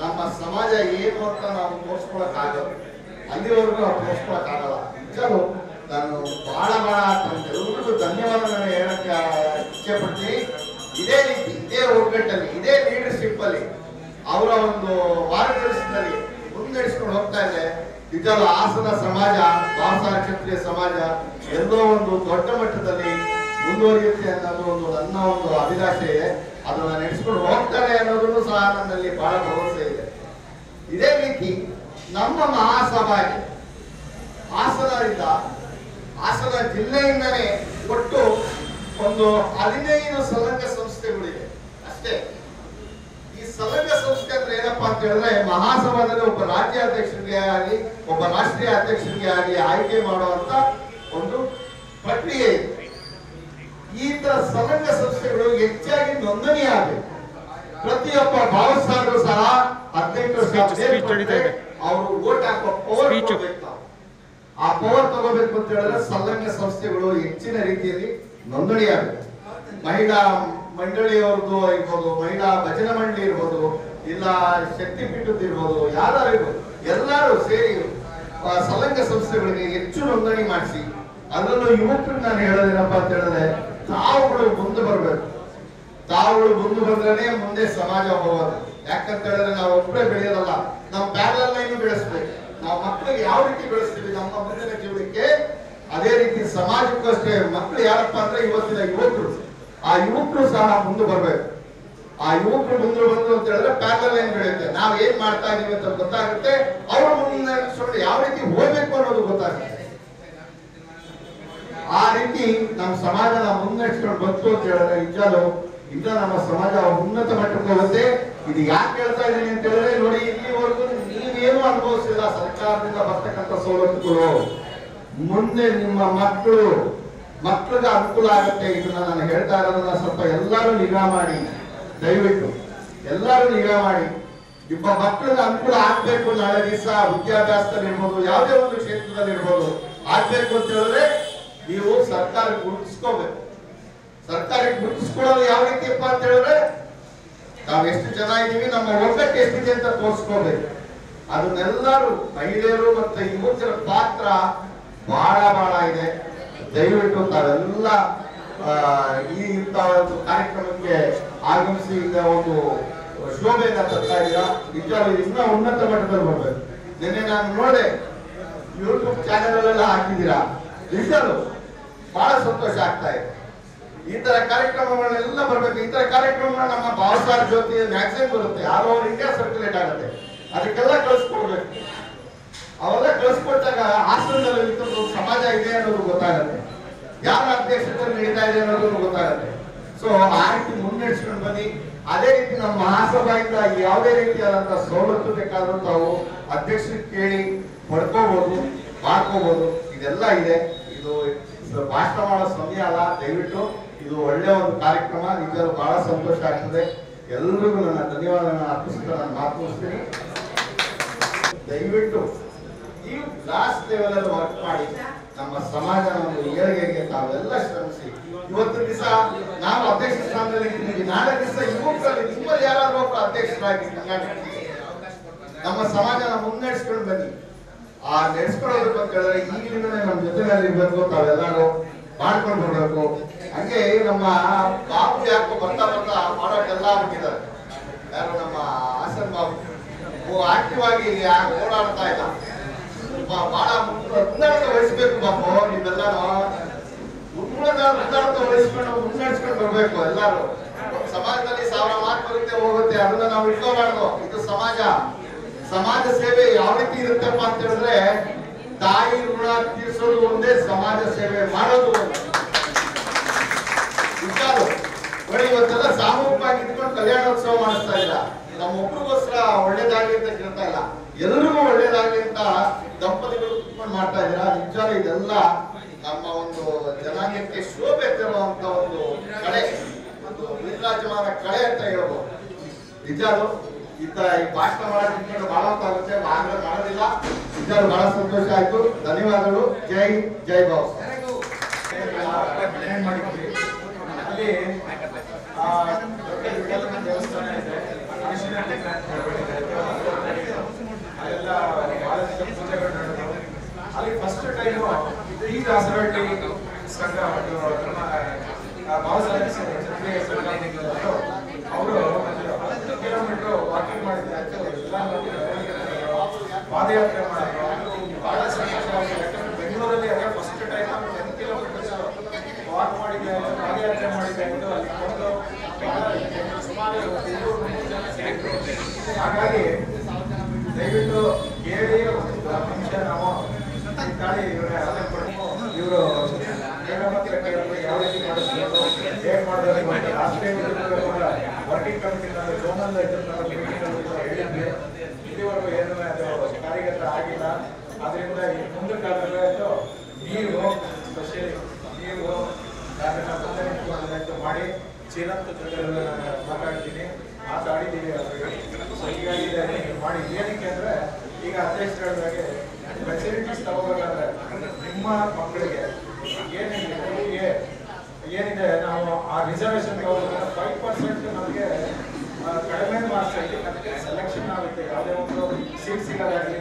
ನಮ್ಮ ಸಮಾಜ ಏನು ಅಂತ ನಾವು ತೋರಿಸ್ಕೊಳಕ್ ಆಗಲ್ಲ. ಅಲ್ಲಿವರೆಗೂ ನಾವು ತೋರಿಸ್ಕೊಳಕ್ ಆಗಲ್ಲ. ನಿಜರು ನಾನು ಬಹಳ ಎಲ್ರಿಗೂ ಧನ್ಯವಾದ ಹೇಳಕ್ಕೆ ಇಚ್ಛೆ ಪಡ್ತೀನಿ. ಇದೇ ರೀತಿ, ಇದೇ ಒಗ್ಗಟ್ಟಲ್ಲಿ, ಇದೇ ಲೀಡರ್ಶಿಪ್ ಅಲ್ಲಿ, ಅವರ ಒಂದು ಮಾರ್ಗದರ್ಶನದಲ್ಲಿ ಮುನ್ನಡೆಸ್ಕೊಂಡು ಹೋಗ್ತಾ ಇದೆ. ನಿಜವಾದ ಹಾಸನ ಸಮಾಜ, ಭಾವಸಾರ ಕ್ಷತ್ರಿಯ ಸಮಾಜ ಎಲ್ಲೋ ಒಂದು ದೊಡ್ಡ ಮಟ್ಟದಲ್ಲಿ ಮುಂದುವರಿಯುತ್ತೆ ಅನ್ನೋದು ಒಂದು ನನ್ನ ಒಂದು ಅಭಿಲಾಷೆ ಇದೆ. ಅದನ್ನ ನಡೆಸ್ಕೊಂಡು ಹೋಗ್ತಾರೆ ಅನ್ನೋದನ್ನು ಸಹ ನನ್ನಲ್ಲಿ ಬಹಳ ಭರವಸೆ ಇದೆ. ಇದೇ ರೀತಿ ನಮ್ಮ ಮಹಾಸಭಾಗೆ ಹಾಸನದಿಂದ, ಹಾಸನ ಜಿಲ್ಲೆಯಿಂದನೇ ಒಟ್ಟು ಒಂದು 15 ಸಲಂಗ ಸಂಸ್ಥೆಗಳಿವೆ ಅಷ್ಟೇ. ಈ ಸಲಂಗ ಸಂಸ್ಥೆ ಅಂದ್ರೆ ಏನಪ್ಪಾ ಅಂತ ಹೇಳಿದ್ರೆ, ಮಹಾಸಭಾದಲ್ಲಿ ಒಬ್ಬ ರಾಜ್ಯಾಧ್ಯಕ್ಷರಿಗೆ ಆಗಲಿ, ಒಬ್ಬ ರಾಷ್ಟ್ರೀಯ ಅಧ್ಯಕ್ಷರಿಗೆ ಆಗಲಿ ಆಯ್ಕೆ ಮಾಡುವಂತ ಒಂದು ಪ್ರಕ್ರಿಯೆ ಇದೆ. ಈ ತರ ಸಲಂಗ ಸಂಸ್ಥೆಗಳು ಹೆಚ್ಚಾಗಿ ನೋಂದಣಿ ಆಗಬೇಕು. ಪ್ರತಿಯೊಬ್ಬ ಭಾವಸಾರರು ಸಹ 18 ವರ್ಷ ಅವರು ವೋಟ್ ಹಾಕುವ ಪವರ್ ತಗೋಬೇಕು. ಆ ಪವರ್ ತಗೋಬೇಕು ಅಂತ ಹೇಳಿದ್ರೆ ಸಲಂಗ ಸಂಸ್ಥೆಗಳು ಹೆಚ್ಚಿನ ರೀತಿಯಲ್ಲಿ ನೋಂದಣಿ ಆಗಬೇಕು. ಮಹಿಳಾ ಮಂಡಳಿಯವ್ರದ್ದು ಇರ್ಬೋದು, ಮಹಿಳಾ ಭಜನಾ ಮಂಡಳಿ ಇರ್ಬೋದು, ಇಲ್ಲ ಶಕ್ತಿಪೀಠದ ಇರ್ಬೋದು, ಯಾರು ಇರ್ಬೋದು, ಎಲ್ಲರೂ ಸೇರಿ ಸಲಂಗ ಸಂಸ್ಥೆಗಳಿಗೆ ಹೆಚ್ಚು ನೋಂದಣಿ ಮಾಡಿಸಿ, ಅದರಲ್ಲೂ ಯುವಕರಿಗೆ ನಾನು ಹೇಳೋದೇನಪ್ಪ ಅಂತ ಹೇಳಿದ್ರೆ, ತಾವುಗಳು ಮುಂದೆ ಬರಬೇಕು. ತಾವುಗಳು ಮುಂದೆ ಬಂದ್ರೆ ಮುಂದೆ ಸಮಾಜ ಹೋಗೋದು. ಯಾಕಂತ ಹೇಳಿದ್ರೆ ನಾವು ಒಬ್ಬರೇ ಬೆಳೆಯೋದಲ್ಲ, ನಮ್ಮ ಪ್ಯಾರಲಲ್ ಲೈನ್ ಬೆಳೆಸ್ಬೇಕು. ನಾವು ಮಕ್ಕಳಿಗೆ ಯಾವ ರೀತಿ ಬೆಳೆಸ್ತೀವಿ ನಮ್ಮ ಮುಂದಿನ ಜೀವನಕ್ಕೆ, ಅದೇ ರೀತಿ ಸಮಾಜಕ್ಕೂ ಅಷ್ಟೇ. ಮಕ್ಕಳು ಯಾರಪ್ಪ ಅಂದ್ರೆ ಇವತ್ತಿನ ಯುವಕರು, ಆ ಯುವಕರು ಸಹ ಮುಂದೆ ಬರ್ಬೇಕು. ಆ ಯುವಕರು ಮುಂದೆ ಬಂದ್ರು ಅಂತ ಹೇಳಿದ್ರೆ ಪ್ಯಾರಲಲ್ ಲೈನ್ ಬೆಳೆಯುತ್ತೆ. ನಾವ್ ಏನ್ ಮಾಡ್ತಾ ಇದೀವಿ ಅಂತ ಗೊತ್ತಾಗುತ್ತೆ. ಅವ್ರ ಮುಂದೆ ಯಾವ ರೀತಿ ಹೋಗ್ಬೇಕು ಅನ್ನೋದು ಗೊತ್ತಾಗುತ್ತೆ. ಆ ರೀತಿ ನಮ್ಮ ಸಮಾಜನ ಮುನ್ನಡೆಸ್ಕೊಂಡು ಬಂತು ಅಂತ ಹೇಳಿದ್ರೆ ನಿಜಾಲು ಇಂದ ನಮ್ಮ ಸಮಾಜ ಉನ್ನತ ಮಟ್ಟಕ್ಕೆ ಹೋಗುತ್ತೆ. ಇದು ಯಾಕೆ ಹೇಳ್ತಾ ಇದ್ದೀನಿ ಅಂತ ಹೇಳಿದ್ರೆ, ನೋಡಿ, ಇಲ್ಲಿವರೆಗೂ ನೀವೇನು ಅನುಭವಿಸಿಲ್ಲ ಸರ್ಕಾರದಿಂದ ಬರ್ತಕ್ಕಂಥ ಸವಲತ್ತುಗಳು. ಮುಂದೆ ನಿಮ್ಮ ಮಕ್ಕಳಿಗೆ ಅನುಕೂಲ ಆಗುತ್ತೆ. ಇದನ್ನ ನಾನು ಹೇಳ್ತಾ ಇರೋದನ್ನ ಸ್ವಲ್ಪ ಎಲ್ಲರೂ ನಿಗಾ ಮಾಡಿ, ದಯವಿಟ್ಟು ಎಲ್ಲರೂ ನಿಗಾ ಮಾಡಿ. ನಿಮ್ಮ ಮಕ್ಕಳಿಗೆ ಅನುಕೂಲ ಆಗ್ಬೇಕು. ನಾಳೆ ದಿವಸ ವಿದ್ಯಾಭ್ಯಾಸದಲ್ಲಿ ಇರ್ಬೋದು, ಯಾವುದೇ ಒಂದು ಕ್ಷೇತ್ರದಲ್ಲಿ ಇರ್ಬೋದು, ಆಗ್ಬೇಕು ಅಂತ ಹೇಳಿದ್ರೆ ನೀವು ಸರ್ಕಾರಕ್ಕೆ ಗುರುತಿಸ್ಕೋಬೇಕು. ಸರ್ಕಾರಕ್ಕೆ ಗುರುತಿಸ್ಕೊಳ್ಳೋದು ಯಾವ ರೀತಿಯಪ್ಪ ಅಂತ ಹೇಳಿದ್ರೆ, ನಾವ್ ಎಷ್ಟು ಜನ ಇದೀವಿ, ನಮ್ಮ ಒಗ್ಗಟ್ಟು ಎಷ್ಟಿದೆ ಅಂತ ತೋರಿಸ್ಕೋಬೇಕು. ಅದನ್ನೆಲ್ಲರೂ ಮಹಿಳೆಯರು ಮತ್ತು ಯುವಕರ ಪಾತ್ರ ಬಹಳ ಇದೆ. ದಯವಿಟ್ಟು ತಾವೆಲ್ಲ ಈ ಇಂಥ ಒಂದು ಕಾರ್ಯಕ್ರಮಕ್ಕೆ ಆಗಮಿಸಿ ಈಗ ಒಂದು ಶೋಭೆಯನ್ನ ತರ್ತಾ ಇದ್ದೀರಾ. ನಿಜವಾಗ್ಲೂ ಇನ್ನೂ ಉನ್ನತ ಮಟ್ಟದಲ್ಲಿ ಬರ್ಬೇಕು. ನಿನ್ನೆ ನಾನು ನೋಡಿದೆ, ಯೂಟ್ಯೂಬ್ ಚಾನೆಲ್ ಎಲ್ಲ ಹಾಕಿದ್ದೀರಾ. ನಿಜವಾಗ್ಲೂ ಬಹಳ ಸಂತೋಷ ಆಗ್ತಾ ಇದೆ. ಈ ತರ ಕಾರ್ಯಕ್ರಮಗಳನ್ನೆಲ್ಲ ಬರ್ಬೇಕು. ಈ ತರ ಕಾರ್ಯಕ್ರಮ ನಮ್ಮ ಭಾವಸಾರ ಜ್ಯೋತಿ ಮ್ಯಾಗ್ಝಿನ್ ಬರುತ್ತೆ, ಆಲ್ ಓವರ್ ಇಂಡಿಯಾ ಸರ್ಕ್ಯುಲೇಟ್ ಆಗುತ್ತೆ. ಅದಕ್ಕೆಲ್ಲ ಕಳಿಸ್ಕೊಡ್ಬೇಕು. ಅವೆಲ್ಲ ಕಳಿಸ್ಕೊಟ್ಟಾಗ ಹಾಸನದಲ್ಲಿ ಇಂಥದ್ದು ಸಮಾಜ ಇದೆ ಅನ್ನೋದು ಗೊತ್ತಾಗುತ್ತೆ, ಯಾರ ಅಧ್ಯಕ್ಷತೆಯಲ್ಲಿ ನಡೀತಾ ಇದೆ ಅನ್ನೋದು ಗೊತ್ತಾಗುತ್ತೆ. ಸೊ ಆ ರೀತಿ ಮುನ್ನಡೆಸ್ಕೊಂಡು ಬನ್ನಿ. ಅದೇ ರೀತಿ ನಮ್ಮ ಮಹಾಸಭೆಯಿಂದ ಯಾವುದೇ ರೀತಿಯಾದಂತಹ ಸವಲತ್ತು ಬೇಕಾದ್ರೂ ತಾವು ಅಧ್ಯಕ್ಷರಿಗೆ ಕೇಳಿ ಪಡ್ಕೋಬಹುದು, ಮಾಡ್ಕೋಬಹುದು. ಇದೆಲ್ಲ ಇದೆ. ಇದು ಭಾಷಣ ಮಾಡೋ ಸಮಯ ಅಲ್ಲ. ದಯವಿಟ್ಟು ಇದು ಒಳ್ಳೆ ಒಂದು ಕಾರ್ಯಕ್ರಮ. ನಿಜವಾಗ್ಲೂ ಬಹಳ ಸಂತೋಷ ಆಗ್ತದೆ. ಎಲ್ರಿಗೂ ನನ್ನ ಧನ್ಯವಾದಗಳನ್ನ ಅರ್ಪಿಸ್ತಾ ನಾನು ಮಾತನಾಡ್ತೀನಿ. ದಯವಿಟ್ಟು ನೀವು ಗ್ಲಾಸ್ ಲೆವೆಲ್ ಅಲ್ಲಿ ವರ್ಕ್ ಮಾಡಿ ನಮ್ಮ ಸಮಾಜದ ಒಂದು ಏಳಿಗೆಗೆ ತಾವೆಲ್ಲ ಶ್ರಮಿಸಿ. ಇವತ್ತು ದಿವಸ ನಾವು ಅಧ್ಯಕ್ಷ ಸ್ಥಾನದಲ್ಲಿ ಇದ್ದೀವಿ, ನಾಳೆ ದಿವಸ ಯುವಕರಲ್ಲಿ ನಿಮ್ಮಲ್ಲಿ ಯಾರಾದ್ರೂ ಒಬ್ಬರು ಅಧ್ಯಕ್ಷರಾಗಿ ನಮ್ಮ ಸಮಾಜನ ಮುನ್ನಡೆಸ್ಕೊಂಡು ಬನ್ನಿ. ಆ ನಡೆಸ್ಕೊಳ್ಳೋದಕ್ಕೆ ಅಂತ ಹೇಳಿದ್ರೆ ಈಗಲಿಂದಲೇ ನಮ್ಮ ಜೊತೆಯಲ್ಲಿ ಇರ್ಬೇಕು, ತಾವೆಲ್ಲರೂ ಮಾಡ್ಕೊಂಡು ಬರ್ಬೇಕು. ಹಂಗೆ ನಮ್ಮ ಬಾಬು ಯಾಕೋ ಬರ್ತಾ ಮಾಡೋಕೆ ಎಲ್ಲ ಆಗ್ಬಿಟ್ಟಿದ್ದಾರೆ. ಯಾರು ನಮ್ಮ ಹಾಸನ್ ಬಾಬು ಆಕ್ಟಿವ್ ಆಗಿ ಓಡಾಡ್ತಾ ಇಲ್ಲ. ಬಹಳ ಮುನ್ನಡೆತ ವಹಿಸ್ಬೇಕು ಬಾಬು. ನೀವೆಲ್ಲಾನು ಮುನ್ನಡೆತ ವಹಿಸ್ಕೊಂಡು ಮುನ್ನಡೆಸ್ಕೊಂಡು ಬರ್ಬೇಕು. ಎಲ್ಲಾರು ಸಮಾಜದಲ್ಲಿ 1000 ಮಾತು ಬರುತ್ತೆ ಹೋಗುತ್ತೆ, ಅದನ್ನ ನಾವು ಇಟ್ಕೋಬಾರ್ದು. ಇದು ಸಮಾಜ ಸೇವೆ ಯಾವ ರೀತಿ ಇರುತ್ತಪ್ಪ ಅಂತ ಹೇಳಿದ್ರೆ, ತಾಯಿ ಋಣ ತೀರಿಸೋದು ಒಂದೇ, ಸಮಾಜ ಸೇವೆ ಮಾಡೋದು ಒಂದೇ. ನೋಡಿ, ಇವತ್ತೆಲ್ಲ ಸಾಮೂಹಿಕವಾಗಿ ಇಟ್ಕೊಂಡು ಕಲ್ಯಾಣೋತ್ಸವ ಮಾಡಿಸ್ತಾ ಇಲ್ಲ. ನಮ್ಮೊಬ್ಬರಿಗೋಸ್ಕರ ಒಳ್ಳೇದಾಗ್ಲಿ ಅಂತ ಕೇಳ್ತಾ ಇಲ್ಲ, ಎಲ್ರಿಗೂ ಒಳ್ಳೇದಾಗ್ಲಿ ಅಂತ ದಂಪತಿಗಳು ಕುತ್ಕೊಂಡು ಮಾಡ್ತಾ ಇದ್ದೀರಾ. ನಿಜಾಲು ಇದೆಲ್ಲ ನಮ್ಮ ಒಂದು ಜನಾಂಗಕ್ಕೆ ಶೋಭೆ ತರುವಂತ ಒಂದು ಕಳೆ, ಒಂದು ವಿರಾಜಮಾನ ಕಳೆ ಅಂತ ಹೇಳ್ಬೋದು. ನಿಜಾಲು ಈ ಭಾಷಣ ಮಾಡೋದಕ್ಕೆ ಬಹಳ ಹೊತ್ತಾಗುತ್ತೆ, ಮಾಡೋದಿಲ್ಲ. ನಿಜಾಲು ಬಹಳ ಸಂತೋಷ ಆಯ್ತು. ಧನ್ಯವಾದಗಳು. ಜೈ ಬಾಬು. ಅಲ್ಲಿ ದೇವಸ್ಥಾನ ಇದೆ, ಅಲ್ಲೆಲ್ಲ ಬಹಳಷ್ಟು ಪೂಜೆಗಳು ನಡೆದವು. ಅಲ್ಲಿ ಫಸ್ಟ್ ಟೈಮ್ ಈ ದಾಸರಹಳ್ಳಿ ಸಂಘ ಅವರು 10 ಕಿಲೋಮೀಟರ್ ವಾಕಿಂಗ್ ಮಾಡಿದ್ರೆ ಪಾದಯಾತ್ರೆ ಮಾಡಿದ್ರು. ಬಹಳ ಸಂತೋಷ ಆಗಿದೆ. ಯಾಕಂದ್ರೆ ಬೆಂಗಳೂರಲ್ಲಿ ಅದೇ ಫಸ್ಟ್ ಟೈಮ್ 10 ಕಿಲೋಮೀಟರ್ಸ್ ವಾಕ್ ಮಾಡಿದ್ದೆ, ಪಾದಯಾತ್ರೆ ಮಾಡಿದ್ದೆ. ಅಲ್ಲಿ ಬಂದು ಸುಮಾರು ಹಾಗಾಗಿ ದಯವಿಟ್ಟು ಕೇಳಿ ಒಂದು ನಿಮಿಷ ನಾವು ತಾಳಿ ಇವರು ಯಾವ ರೀತಿ ಮಾಡಿಸ್ಬೇಕು, ಹೇಗೆ ಮಾಡಬೇಕು, ವರ್ಕಿಂಗ್ ಕಮಿಟಿ ಝೋನಲ್ ಹೇಳಿದ್ವಿ. ಇಲ್ಲಿವರೆಗೂ ಏನು ಅದು ಕಾರ್ಯಗತ ಆಗಿಲ್ಲ. ಆದ್ರಿಂದ ಮುಂದಕ್ಕಾಗಲ್ಲ ನೀವು ಸ್ಪೆಷಲಿ ನೀವು ಮಾಡಿ ಚೀರಂತ ಜೊತೆ ಮಾತಾಡ್ತೀನಿ, ಮಾತಾಡಿದ್ದೀವಿ ಹೀಗಾಗಿ ಮಾಡಿ. ಏನಕ್ಕೆ ಅಂದ್ರೆ ಈಗ ಅಧ್ಯಕ್ಷರು ಹೇಳಿದಾಗೆ ಫೆಸಿಲಿಟೀಸ್ ತಗೋಬೇಕಾದ್ರೆ ನಿಮ್ಮ ಮಕ್ಕಳಿಗೆ ಏನಿದೆ ನಾವು ಆ ರಿಸರ್ವೇಶನ್ 5% ನಮಗೆ ಕಡಿಮೆ ಮಾರ್ಕ್ಸ್ ನಮಗೆ ಸೆಲೆಕ್ಷನ್ ಆಗುತ್ತೆ. ಯಾವುದೇ ಒಂದು ಸೀಟ್ ಸಿಗೋದಾಗಲಿ,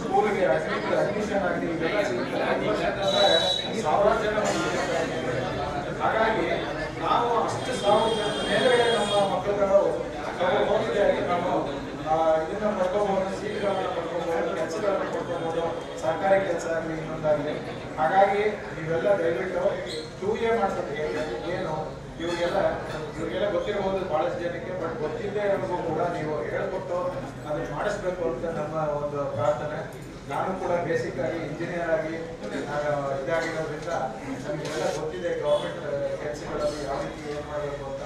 ಸ್ಕೂಲ್ಗೆ ಅಡ್ಮಿಷನ್ ಆಗಲಿ, ಇವೆಲ್ಲ ಸಿಗುತ್ತೆ. ಸಾವಿರಾರು ಜನ. ಹಾಗಾಗಿ ನಾವು ಅಷ್ಟು ಸಾವಿರ ಜನ ಮೇಲ್ಗಡೆ ನಮ್ಮ ಮಕ್ಕಳುಗಳು ಹೋಗಿದ್ದಾಗಿ ನಾವು ಇದನ್ನ ಪಡ್ಕೋಬಹುದು, ಸೀಟ್ಗಳನ್ನ ಪಡ್ಕೋಬಹುದು, ಕೆಲಸಗಳನ್ನ ಪಡ್ಕೋಬಹುದು, ಸರ್ಕಾರಿ ಕೆಲಸ ಆಗಲಿ ಇನ್ನೊಂದಾಗಲಿ. ಹಾಗಾಗಿ ನೀವೆಲ್ಲ ದಯವಿಟ್ಟು 2A ಮಾಡ್ಸೋದು ಏನು ಇವ್ರಿಗೆಲ್ಲ ಗೊತ್ತಿರಬಹುದು ಬಹಳಷ್ಟು ಜನಕ್ಕೆ, ಬಟ್ ಗೊತ್ತಿದ್ದೇ ಇರೋದು ಕೂಡ ನೀವು ಹೇಳ್ಕೊಟ್ಟು ಅದನ್ನ ಮಾಡಿಸ್ಬೇಕು ಅಂತ ನಮ್ಮ ಒಂದು ಪ್ರಾರ್ಥನೆ. ನಾನು ಕೂಡ ಬೇಸಿಕ್ ಆಗಿ ಇಂಜಿನಿಯರ್ ಆಗಿ ಇದಾಗಿರೋದ್ರಿಂದ ನಮಗೆಲ್ಲ ಗೊತ್ತಿದೆ ಗೌರ್ಮೆಂಟ್ ಕೆಲಸಗಳಲ್ಲಿ ಯಾವ ರೀತಿ ಏನು ಮಾಡಬೇಕು ಅಂತ.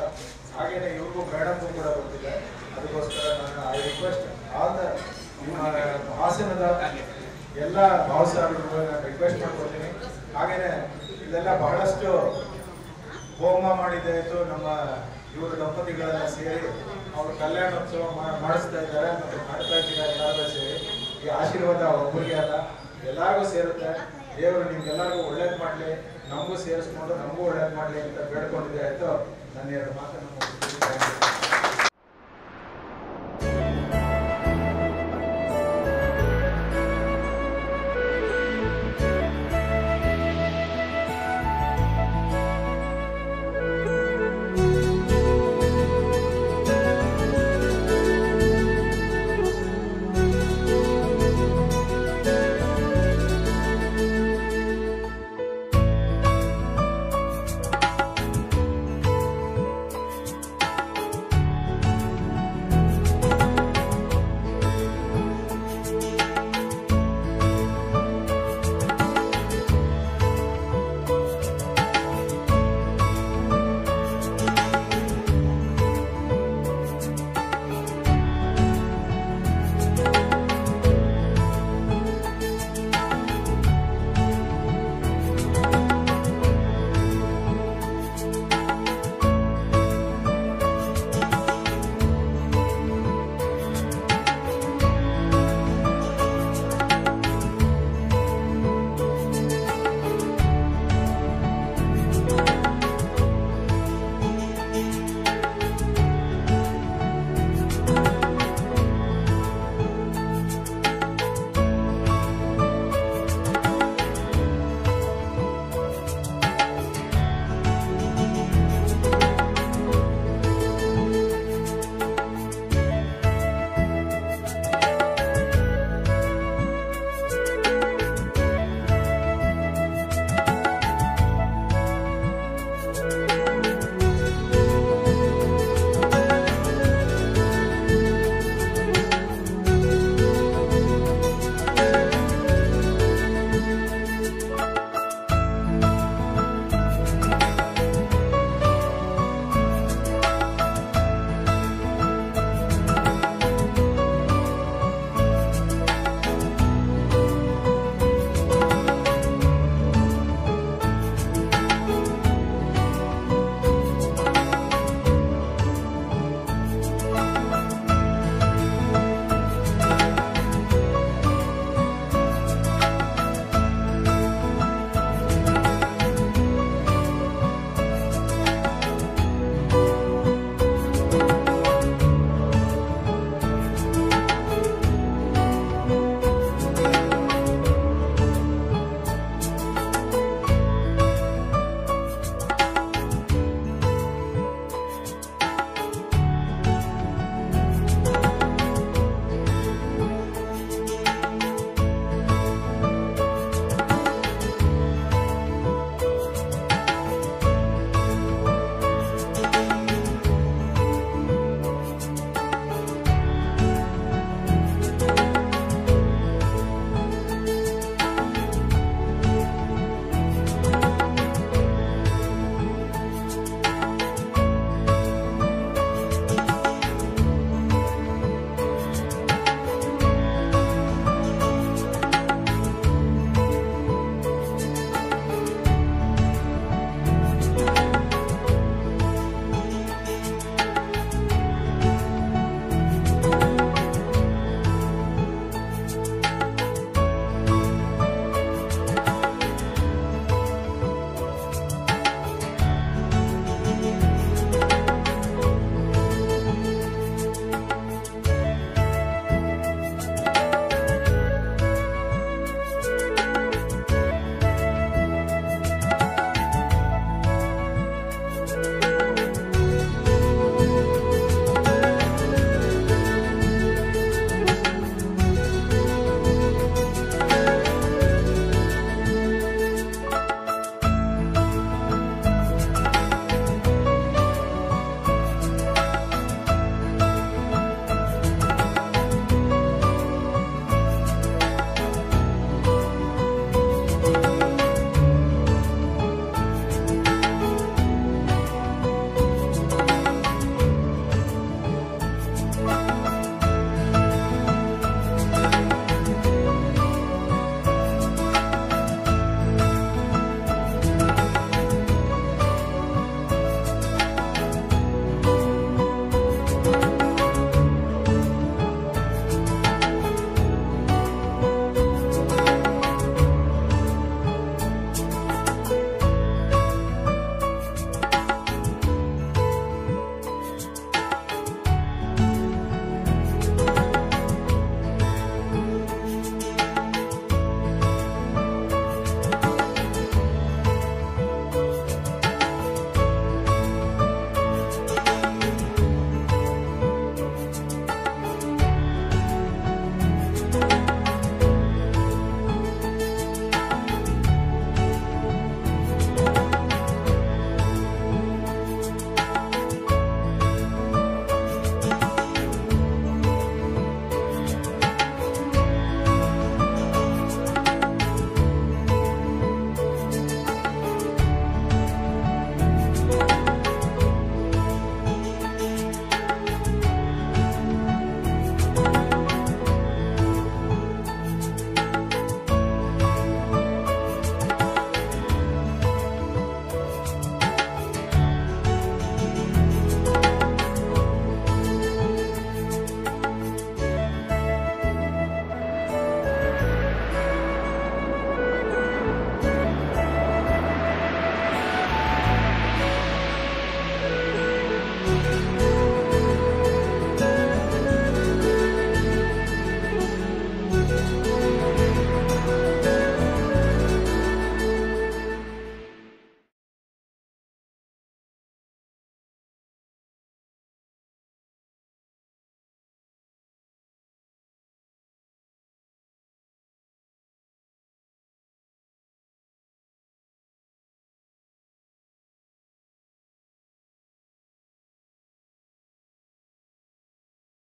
ಹಾಗೇನೆ ಇವ್ರಿಗೂ ಮೇಡಮ್ಗೂ ಕೂಡ ಗೊತ್ತಿದೆ. ಅದಕ್ಕೋಸ್ಕರ ನಾನು ಐ ರಿಕ್ವೆಸ್ಟ್ ಆಲ್ ದ ಹಾಸನದ ಎಲ್ಲ ಭಾವಸಾರರಿಗೂ ನಾನು ರಿಕ್ವೆಸ್ಟ್ ಮಾಡ್ಕೊಳ್ತೀನಿ. ಹಾಗೇನೆ ಇದೆಲ್ಲ ಬಹಳಷ್ಟು ಹೋಮ ಮಾಡಿದ್ದಾಯಿತು. ನಮ್ಮ ಇವರು ದಂಪತಿಗಳೆಲ್ಲ ಸೇರಿ ಅವರು ಕಲ್ಯಾಣೋತ್ಸವ ಮಾಡಿಸ್ತಾ ಇದ್ದಾರೆ ಮತ್ತು ಮಾಡ್ತಾ ಇದ್ದಾರೆ. ಎಲ್ಲರೂ ಸೇರಿ ಈ ಆಶೀರ್ವಾದ ಒಬ್ಬರಿಗೆ ಅಲ್ಲ ಎಲ್ಲರಿಗೂ ಸೇರುತ್ತೆ. ದೇವರು ನಿಮ್ಗೆಲ್ಲರಿಗೂ ಒಳ್ಳೇದು ಮಾಡಲಿ, ನಮಗೂ ಸೇರಿಸ್ಕೊಂಡು ನಮಗೂ ಒಳ್ಳೇದು ಮಾಡಲಿ ಅಂತ ಬೇಡ್ಕೊಂಡಿದ್ದೆ ಆಯಿತು. ನನ್ನ 2 ಮಾತನ್ನು